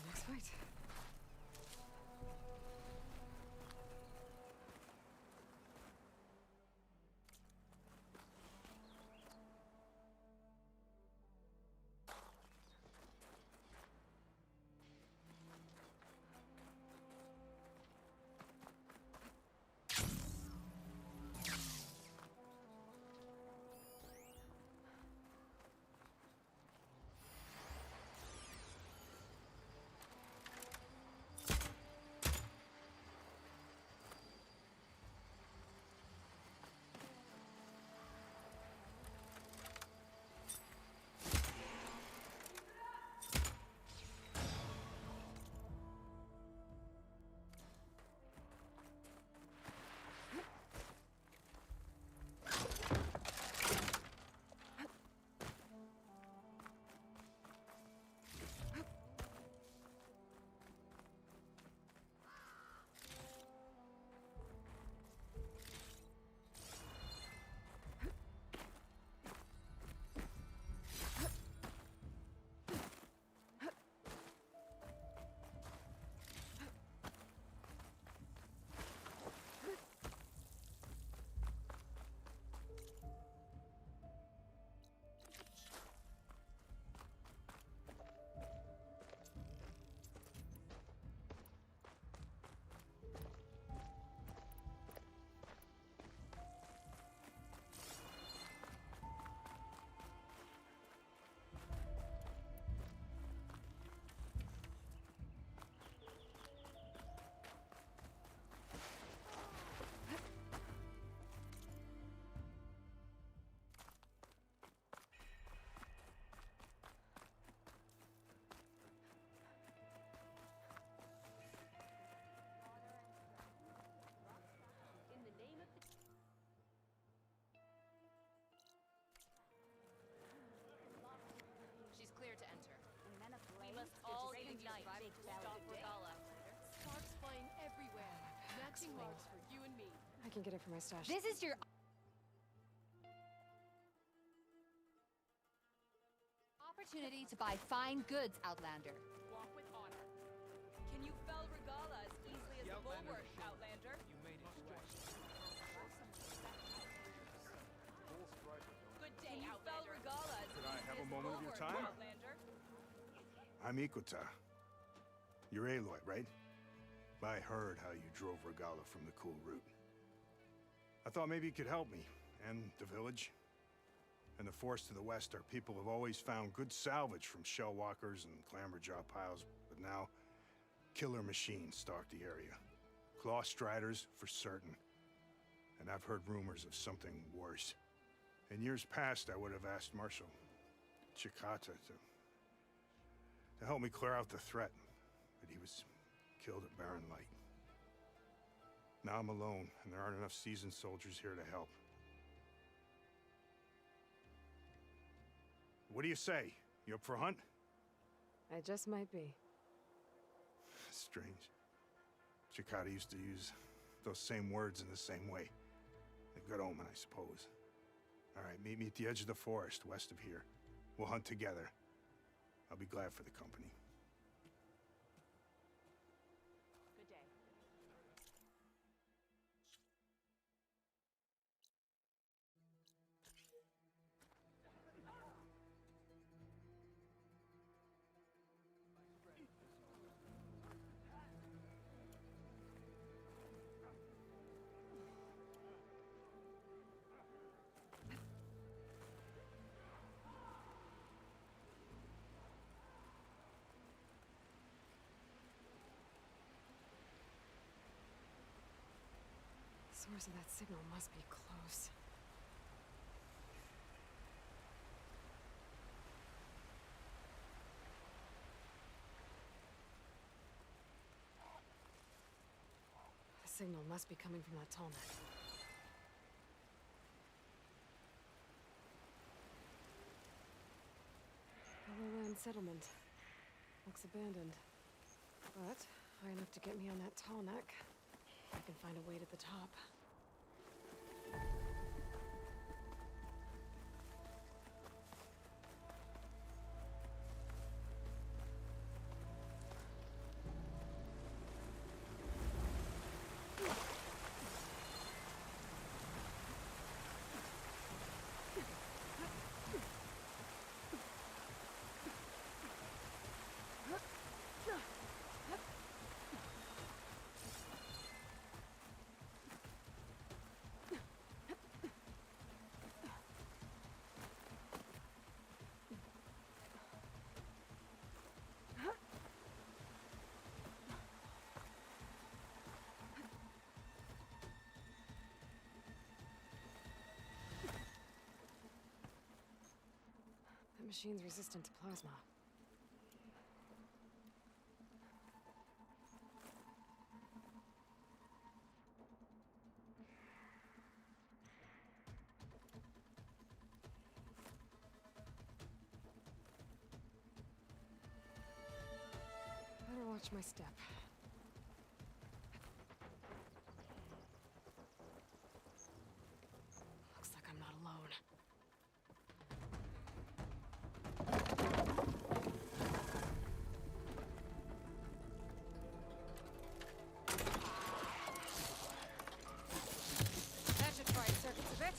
Next fight. She's clear to enter. We must all unite to stop Regala. Sparks flying everywhere. Matching marks for you and me. I can get it from my stash. This is your opportunity to buy fine goods, Outlander. Walk with honor. Can you fell Regala as easily as the bulwark, Outlander? You made it stretch. Good day, Outlander. Can you fell Regala as Could I easily have as a the moment of your bulwark, time? Outlander? I'm Ikuta. You're Aloy, right? I heard how you drove Regala from the cool route. I thought maybe you could help me, and the village. And the forest to the west, our people have always found good salvage from shell walkers and clamberjaw piles, but now killer machines stalk the area. Claw striders for certain. And I've heard rumors of something worse. In years past, I would have asked Marshal Chikata to help me clear out the threat, but he was killed at Barren Light. Now I'm alone, and there aren't enough seasoned soldiers here to help. What do you say? You up for a hunt? I just might be. Strange. Chikata used to use those same words in the same way. A good omen, I suppose. All right, meet me at the edge of the forest, west of here. We'll hunt together. I'll be glad for the company. Good day. The source of that signal must be close. The signal must be coming from that tall neck. A lowland settlement. Looks abandoned. But high enough to get me on that tall neck. I can find a way to the top. That machine's resistant to plasma. Better watch my step. Looks like I'm not alone. That should fry circuits a bit.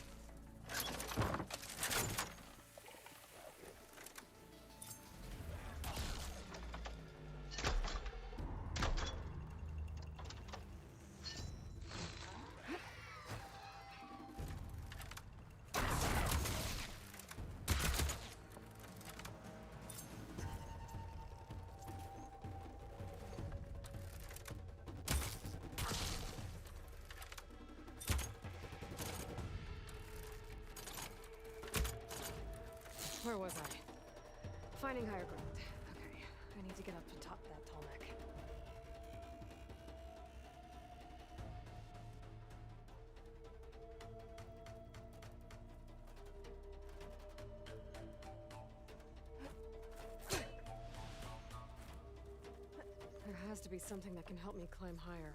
Where was I? Finding higher ground. Okay, I need to get up to top that tall neck. There has to be something that can help me climb higher.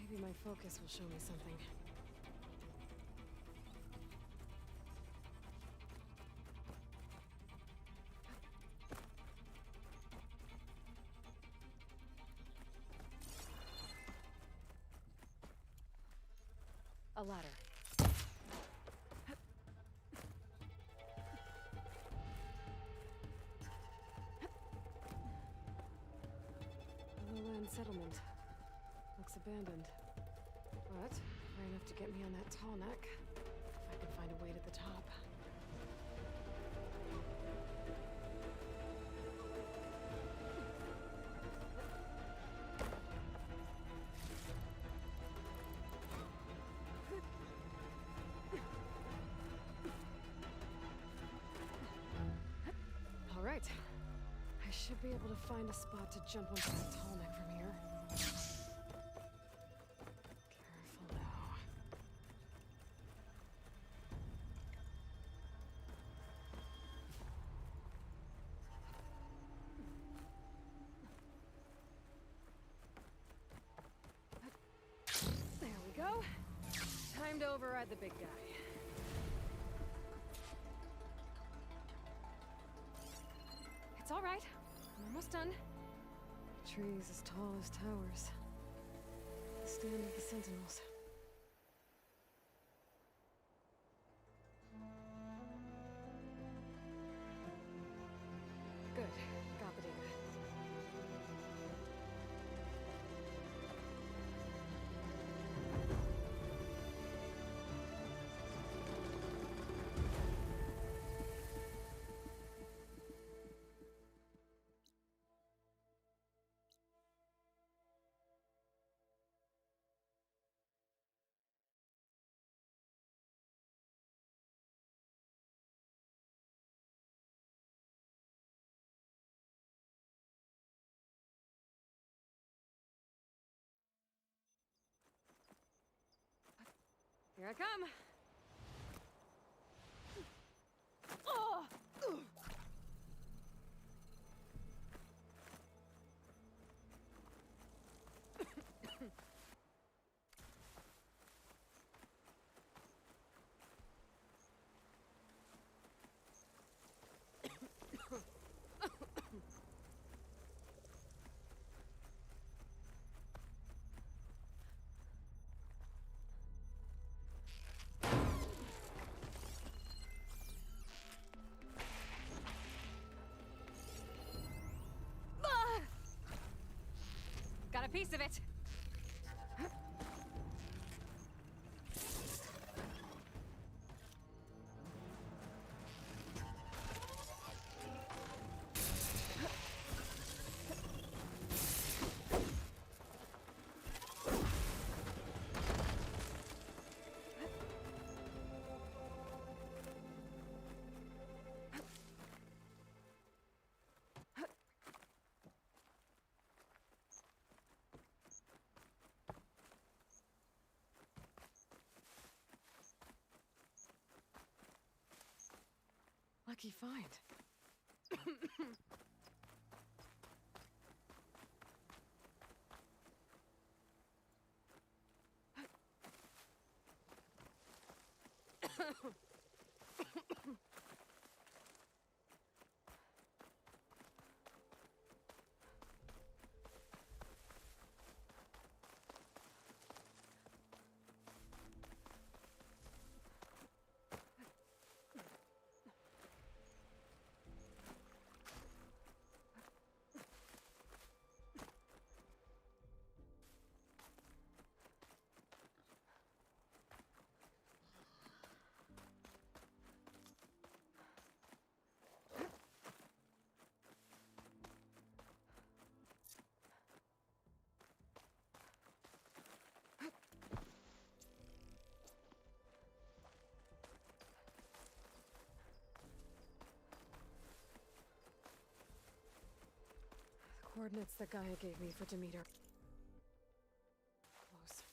Maybe my focus will show me something. A ladder. Lowland settlement. Looks abandoned. But far enough to get me on that tall neck. If I can find a way to the top. All right. I should be able to find a spot to jump onto that tall neck from here. Careful now. There we go. Time to override the big guy. It's all right. I'm almost done. Trees as tall as towers. The stand of the Sentinels. Good. Got the data. Here I come. Oh! Got a piece of it. Lucky find. Coordinates that Gaia gave me for Demeter. Close.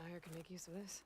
Dire can make use of this.